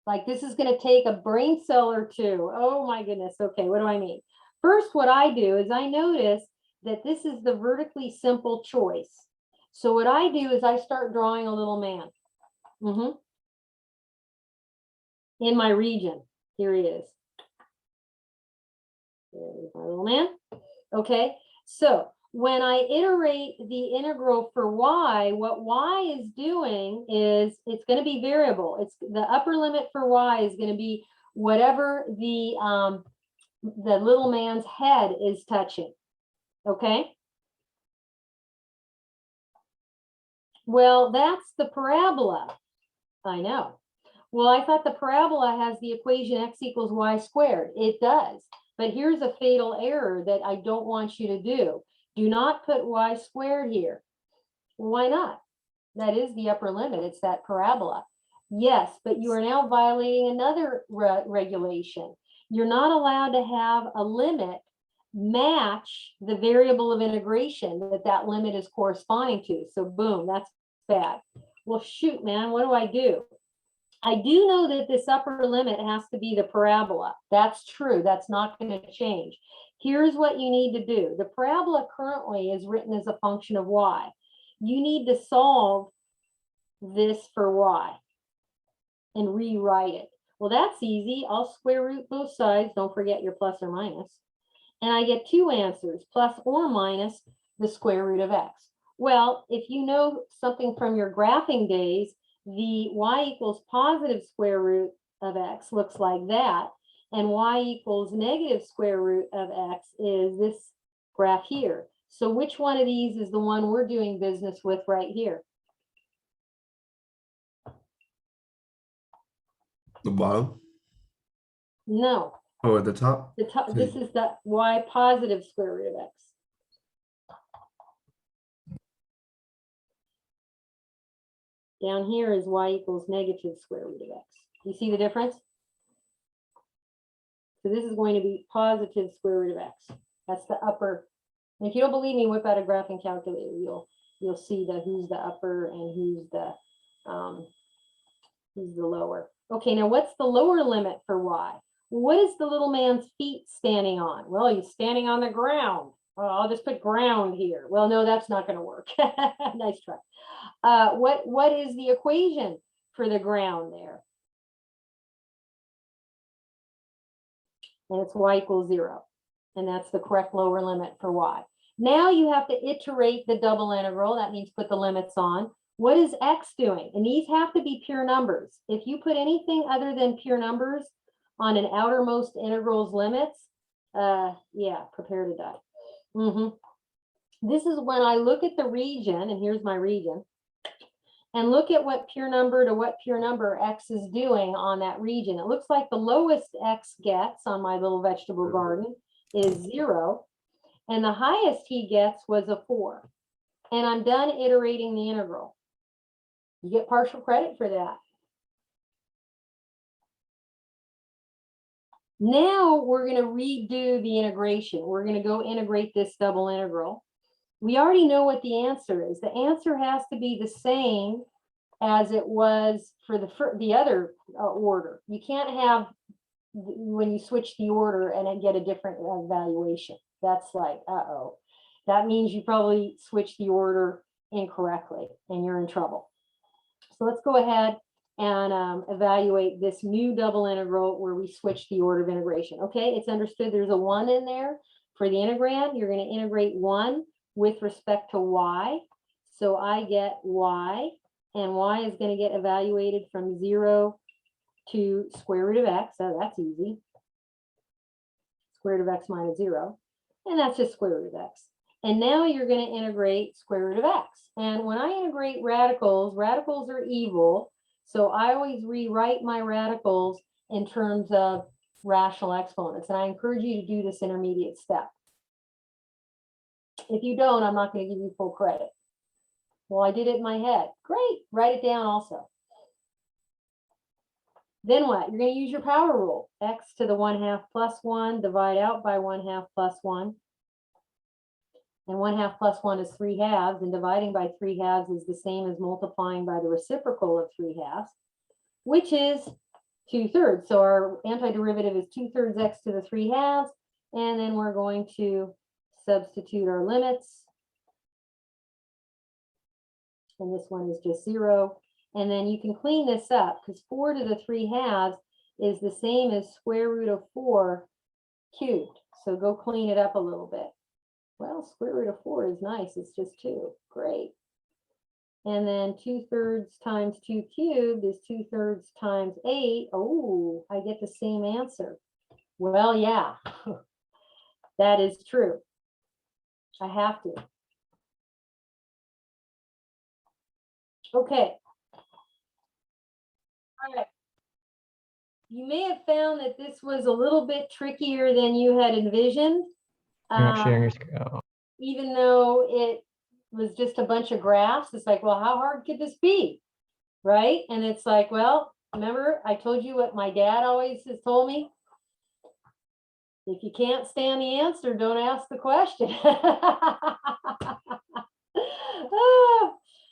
Like, this is going to take a brain cell or two. Oh my goodness. Okay, what do I mean? First, what I do is I notice that this is the vertically simple choice. So what I do is I start drawing a little man. In my region. Here he is. There's my little man. Okay, so when I iterate the integral for y, what y is doing is it's going to be variable. It's the upper limit for y is going to be whatever the little man's head is touching. Okay. Well, that's the parabola. I know. Well, I thought the parabola has the equation x equals y squared. It does. But here's a fatal error that I don't want you to do. Do not put y squared here. Why not? That is the upper limit. It's that parabola. Yes, but you are now violating another regulation. You're not allowed to have a limit match the variable of integration that limit is corresponding to. So boom, that's bad. Well, shoot, man, what do? I do know that this upper limit has to be the parabola. That's true. That's not going to change. Here's what you need to do. The parabola currently is written as a function of y. You need to solve this for y and rewrite it. Well, that's easy. I'll square root both sides. Don't forget your plus or minus. And I get two answers, plus or minus the square root of x. Well, if you know something from your graphing days, the y equals positive square root of x looks like that, and y equals negative square root of x is this graph here. So which one of these is the one we're doing business with right here? The bottom? No, Oh, at the top? the top. This is the y positive square root of x. Down here is y equals negative square root of x. You see the difference? So this is going to be positive square root of x. That's the upper. And if you don't believe me, whip out a graphing calculator. You'll see who's the upper and who's the lower. Okay, now what's the lower limit for y? What is the little man's feet standing on? Well, he's standing on the ground. Well, I'll just put ground here. Well, no, that's not going to work. Nice try. What is the equation for the ground there? And it's y equals 0. And that's the correct lower limit for y. Now you have to iterate the double integral. That means put the limits on. What is x doing? And these have to be pure numbers. If you put anything other than pure numbers on an outermost integral's limits, yeah, prepare to die. This is when I look at the region, and here's my region, and look at what pure number to what pure number x is doing on that region. It looks like the lowest x gets on my little vegetable garden is 0, and the highest he gets was a 4. And I'm done iterating the integral. You get partial credit for that. Now we're going to redo the integration. We're going to go integrate this double integral. We already know what the answer is. The answer has to be the same as it was for the other order. You can't have when you switch the order and then get a different valuation. That's like, uh-oh. That means you probably switched the order incorrectly and you're in trouble. So let's go ahead and evaluate this new double integral where we switch the order of integration. Okay, it's understood there's a 1 in there. For the integrand, you're going to integrate 1 with respect to y. So I get y, and y is going to get evaluated from 0 to square root of x. So that's easy. Square root of x minus 0. And that's just square root of x. And now you're going to integrate square root of x. And when I integrate radicals, radicals are evil. So I always rewrite my radicals in terms of rational exponents. And I encourage you to do this intermediate step. If you don't, I'm not going to give you full credit. Well, I did it in my head. Great. Write it down also. Then what? You're going to use your power rule. X to the 1/2 plus 1, divide out by 1/2 plus 1. And 1/2 plus 1 is 3/2, and dividing by 3/2 is the same as multiplying by the reciprocal of 3/2, which is 2/3. So our antiderivative is 2/3 x to the 3/2, and then we're going to substitute our limits. And this one is just 0. And then you can clean this up because 4 to the 3/2 is the same as square root of 4 cubed. So go clean it up a little bit. Well, square root of 4 is nice. It's just 2. Great. And then 2/3 times 2 cubed is 2/3 times 8. Oh, I get the same answer. Well, yeah, that is true. I have to. Okay. All right. You may have found that this was a little bit trickier than you had envisioned. You're not sharing your screen. Oh. Even though it was just a bunch of graphs, it's like, well, how hard could this be? Right? And it's like, well, remember, I told you what my dad always has told me. If you can't stand the answer, don't ask the question.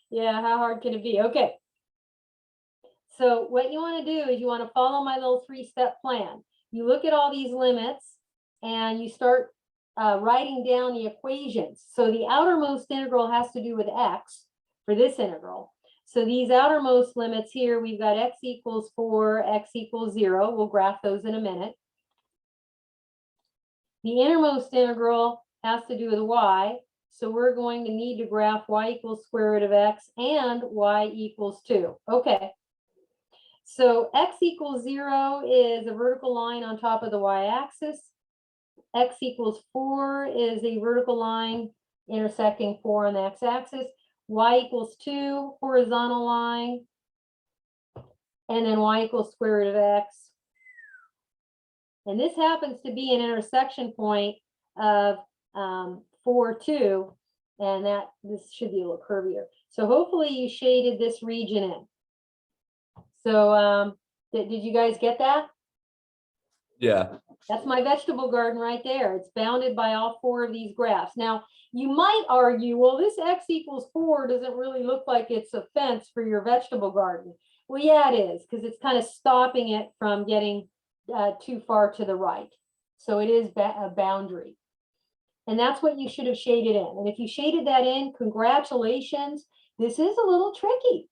Yeah, how hard can it be? Okay. So what you want to do is you want to follow my little 3-step plan. You look at all these limits and you start writing down the equations. So the outermost integral has to do with x for this integral. So these outermost limits here, we've got x equals 4, x equals 0. We'll graph those in a minute. The innermost integral has to do with y. So we're going to need to graph y equals square root of x and y equals 2. Okay. So x equals 0 is a vertical line on top of the y-axis. X equals 4 is a vertical line intersecting 4 on the x-axis. Y equals 2, horizontal line. And then y equals square root of x. And this happens to be an intersection point of 4, 2. And that this should be a little curvier. So hopefully you shaded this region in. So did you guys get that? Yeah. That's my vegetable garden right there. It's bounded by all 4 of these graphs. Now, you might argue, well, this x equals 4 doesn't really look like it's a fence for your vegetable garden. Well, yeah, it is, because it's kind of stopping it from getting too far to the right. So it is a boundary. And that's what you should have shaded in. And if you shaded that in, congratulations. This is a little tricky.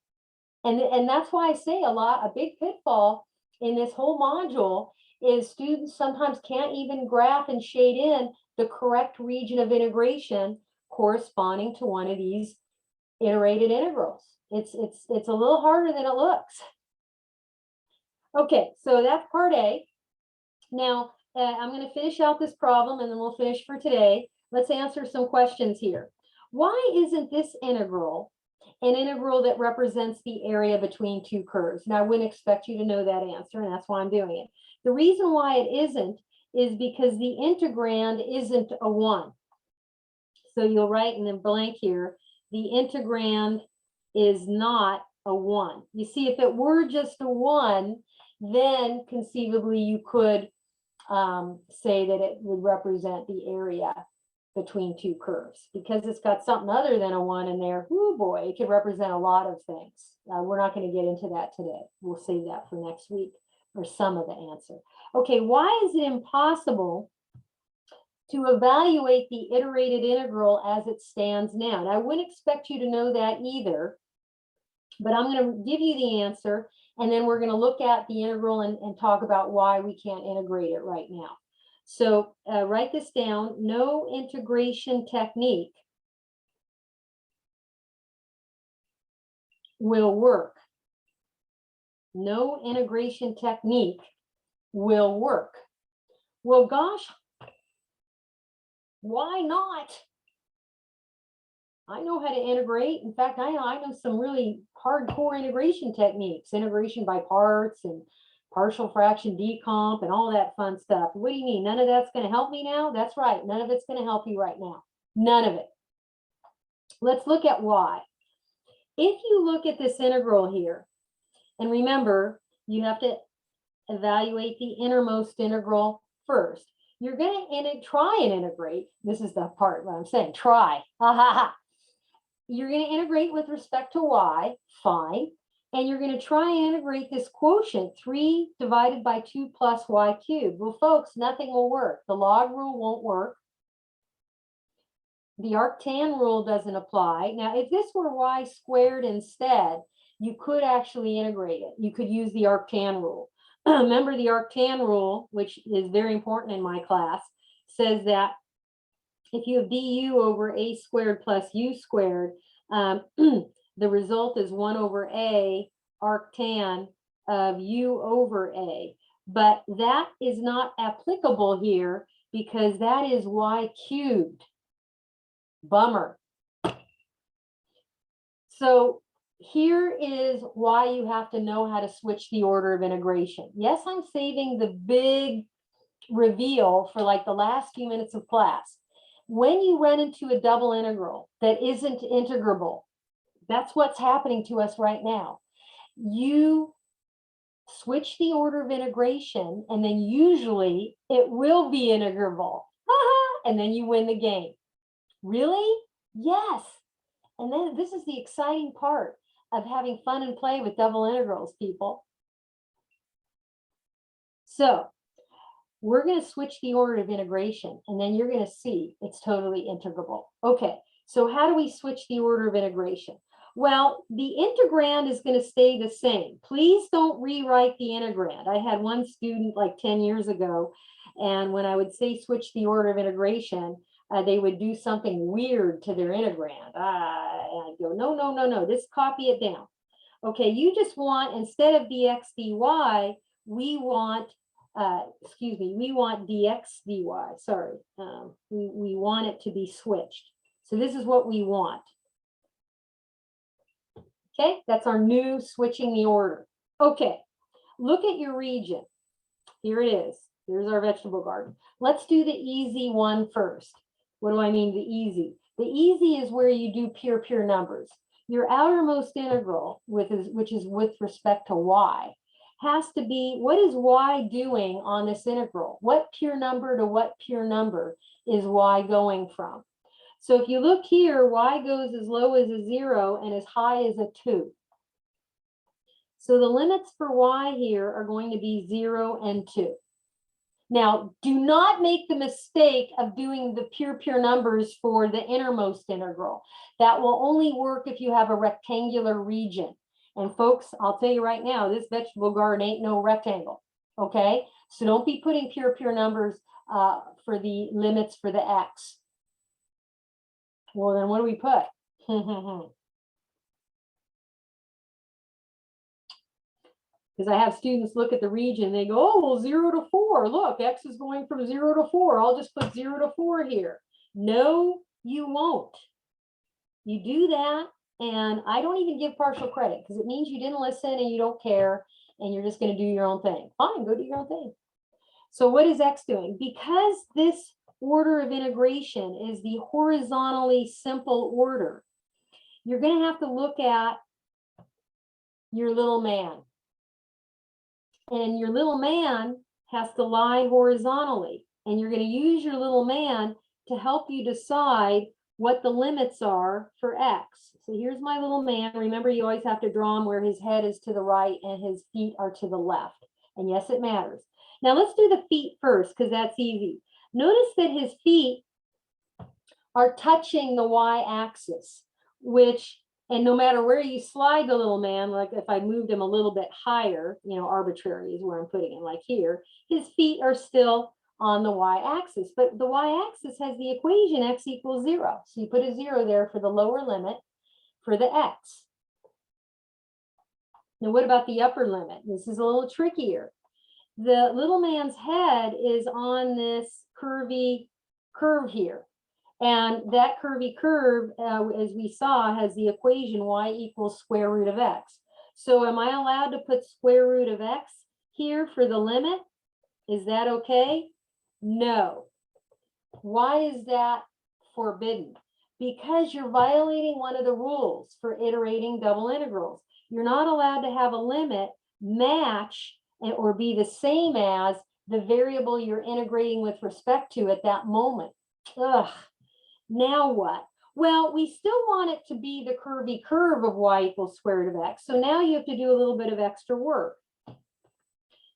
And that's why I say a big pitfall in this whole module is students sometimes can't even graph and shade in the correct region of integration corresponding to one of these iterated integrals. It's a little harder than it looks. Okay, so that's part A. Now, I'm going to finish out this problem and then we'll finish for today. Let's answer some questions here. Why isn't this integral an integral that represents the area between 2 curves? Now, I wouldn't expect you to know that answer, and that's why I'm doing it. The reason why it isn't is because the integrand isn't a 1. So you'll write in the blank here, the integrand is not a 1. You see, if it were just a 1, then conceivably you could say that it would represent the area between 2 curves. Because it's got something other than a 1 in there, oh boy, it could represent a lot of things. We're not going to get into that today. We'll save that for next week. or some of the answer. Okay, why is it impossible to evaluate the iterated integral as it stands now? And I wouldn't expect you to know that either, but I'm going to give you the answer, and then we're going to look at the integral and talk about why we can't integrate it right now. So write this down. No integration technique will work. No integration technique will work. Well, gosh, why not? I know how to integrate. In fact, I know some really hardcore integration techniques, integration by parts and partial fraction decomp and all that fun stuff. What do you mean? None of that's going to help me now? That's right. None of it's going to help you right now. None of it. Let's look at why. If you look at this integral here, and remember, you have to evaluate the innermost integral first. You're going to try and integrate. This is the part where I'm saying try. Ha ha ha. You're going to integrate with respect to y, fine. And you're going to try and integrate this quotient, 3 divided by 2 plus y cubed. Well, folks, nothing will work. The log rule won't work. The arctan rule doesn't apply. Now, if this were y squared instead, you could actually integrate it. You could use the arctan rule. Remember, the arctan rule, which is very important in my class, says that if you have du over a squared plus u squared, the result is 1 over a arctan of u over a. But that is not applicable here because that is y cubed. Bummer. So here is why you have to know how to switch the order of integration. Yes, I'm saving the big reveal for like the last few minutes of class. When you run into a double integral that isn't integrable, that's what's happening to us right now. You switch the order of integration, and then usually it will be integrable. And then you win the game. Really? Yes. And then this is the exciting part of having fun and play with double integrals, people. So we're going to switch the order of integration, and then you're going to see it's totally integrable. Okay, so how do we switch the order of integration? Well, the integrand is going to stay the same. Please don't rewrite the integrand. I had one student like 10 years ago, and when I would say switch the order of integration, they would do something weird to their integrand. And I'd go, no, no, no, no, just copy it down. Okay, you just want, instead of dx dy, we want, we want dx dy, sorry. We want it to be switched. So this is what we want. Okay, that's our new switching the order. Okay, look at your region. Here it is. Here's our vegetable garden. Let's do the easy one first. What do I mean, the easy? The easy is where you do pure numbers. Your outermost integral, which is with respect to y, has to be, what is y doing on this integral? What pure number to what pure number is y going from? So if you look here, y goes as low as a 0 and as high as a 2. So the limits for y here are going to be 0 and 2. Now, do not make the mistake of doing the pure numbers for the innermost integral. That will only work if you have a rectangular region. And folks, I'll tell you right now, this vegetable garden ain't no rectangle, okay? So don't be putting pure numbers for the limits for the x. Well, then what do we put? Because I have students look at the region, they go, oh, well, 0 to 4. Look, x is going from 0 to 4. I'll just put 0 to 4 here. No, you won't. You do that, and I don't even give partial credit because it means you didn't listen and you don't care, and you're just going to do your own thing. Fine, go do your own thing. So what is x doing? Because this order of integration is the horizontally simple order, you're going to have to look at your little man. And your little man has to lie horizontally. And you're going to use your little man to help you decide what the limits are for x. So here's my little man. Remember, you always have to draw him where his head is to the right and his feet are to the left. And yes, it matters. Now let's do the feet first because that's easy. Notice that his feet are touching the y-axis, which, and no matter where you slide the little man, like if I moved him a little bit higher, you know, arbitrary is where I'm putting him, like here, his feet are still on the y-axis, but the y-axis has the equation x equals 0. So you put a 0 there for the lower limit for the x. Now what about the upper limit? This is a little trickier. The little man's head is on this curvy curve here. And that curvy curve, as we saw, has the equation y equals square root of x. So am I allowed to put square root of x here for the limit? Is that okay? No. Why is that forbidden? Because you're violating one of the rules for iterating double integrals. You're not allowed to have a limit match or be the same as the variable you're integrating with respect to at that moment. Ugh. Now what? Well, we still want it to be the curvy curve of y equals square root of x. So now you have to do a little bit of extra work.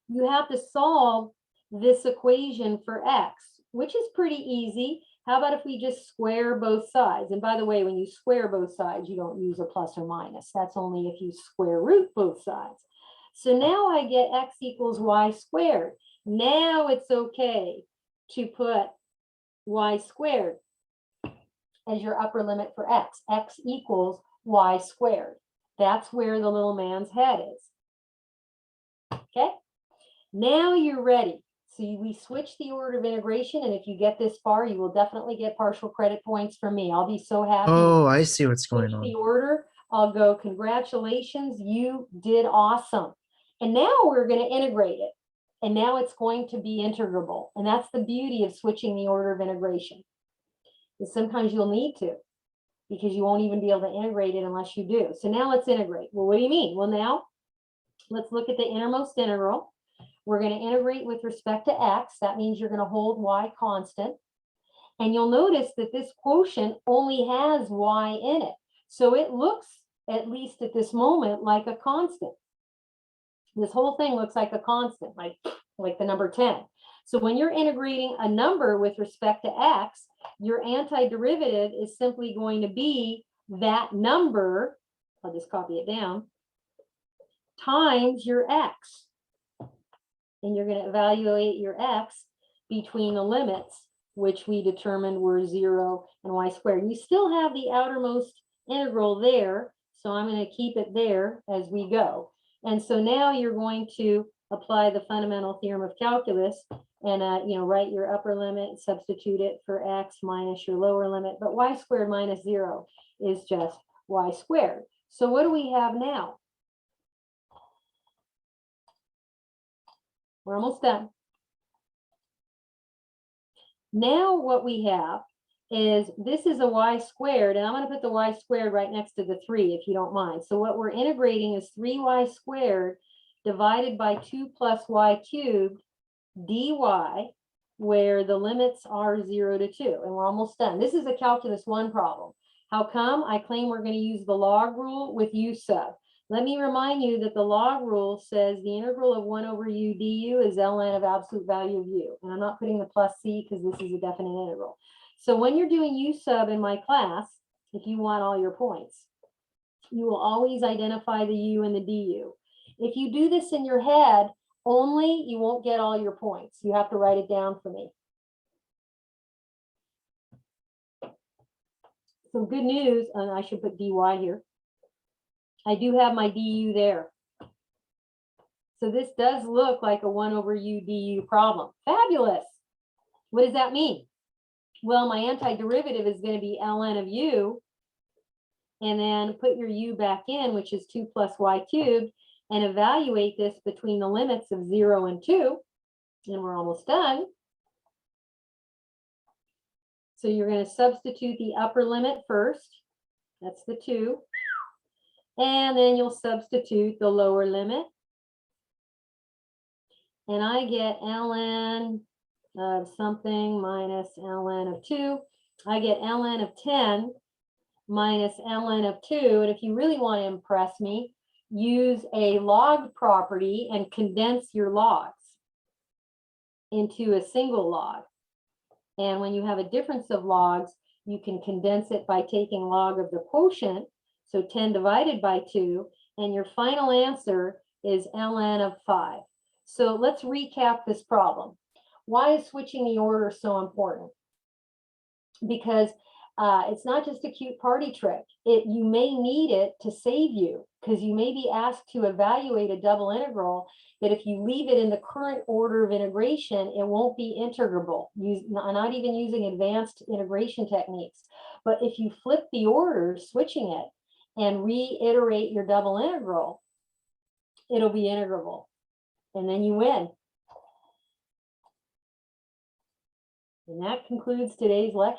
You have to solve this equation for x, which is pretty easy. How about if we just square both sides? And by the way, when you square both sides, you don't use a plus or minus. That's only if you square root both sides. So now I get x equals y squared. Now it's okay to put y squared as your upper limit for x. X equals y squared. That's where the little man's head is. Okay, now you're ready. So we switch the order of integration, and if you get this far, you will definitely get partial credit points from me. I'll be so happy. Oh, I see what's going Switch the on. order. I'll go, congratulations, you did awesome. And now we're going to integrate it. And now it's going to be integrable. And that's the beauty of switching the order of integration. And sometimes you'll need to, because you won't even be able to integrate it unless you do. So now let's integrate. Well, what do you mean? Well, now let's look at the innermost integral. We're going to integrate with respect to x. That means you're going to hold y constant. And you'll notice that this quotient only has y in it. So it looks, at least at this moment, like a constant. This whole thing looks like a constant, like the number 10. So when you're integrating a number with respect to x, your antiderivative is simply going to be that number, I'll just copy it down, times your x. And you're going to evaluate your x between the limits, which we determined were 0 and y squared. You still have the outermost integral there, so I'm going to keep it there as we go. And so now you're going to apply the fundamental theorem of calculus and write your upper limit, substitute it for x minus your lower limit, but y squared minus 0 is just y squared. So what do we have now? We're almost done. Now what we have is this is a y squared, and I'm going to put the y squared right next to the 3 if you don't mind. So what we're integrating is 3y squared divided by 2 plus y cubed dy, where the limits are 0 to 2, and we're almost done. This is a calculus 1 problem. How come? I claim we're going to use the log rule with u sub. Let me remind you that the log rule says the integral of 1 over u du is ln of absolute value of u. And I'm not putting the plus c because this is a definite integral. So when you're doing u sub in my class, if you want all your points, you will always identify the u and the du. If you do this in your head only, you won't get all your points. You have to write it down for me. So good news, and I should put dy here. I do have my du there. So this does look like a 1 over u du problem. Fabulous. What does that mean? Well, my antiderivative is going to be ln of u, and then put your u back in, which is 2 plus y cubed, and evaluate this between the limits of 0 and 2, and we're almost done. So you're going to substitute the upper limit first. That's the 2. And then you'll substitute the lower limit. And I get ln of something minus ln of 2. I get ln of 10 minus ln of 2. And if you really want to impress me, use a log property and condense your logs into a single log. And when you have a difference of logs, you can condense it by taking log of the quotient, so 10 divided by 2, and your final answer is ln of 5. So let's recap this problem. Why is switching the order so important? Because it's not just a cute party trick. You may need it to save you, because you may be asked to evaluate a double integral that if you leave it in the current order of integration, it won't be integrable, not even using advanced integration techniques. But if you flip the order, switching it, and reiterate your double integral, it'll be integrable. And then you win. And that concludes today's lecture.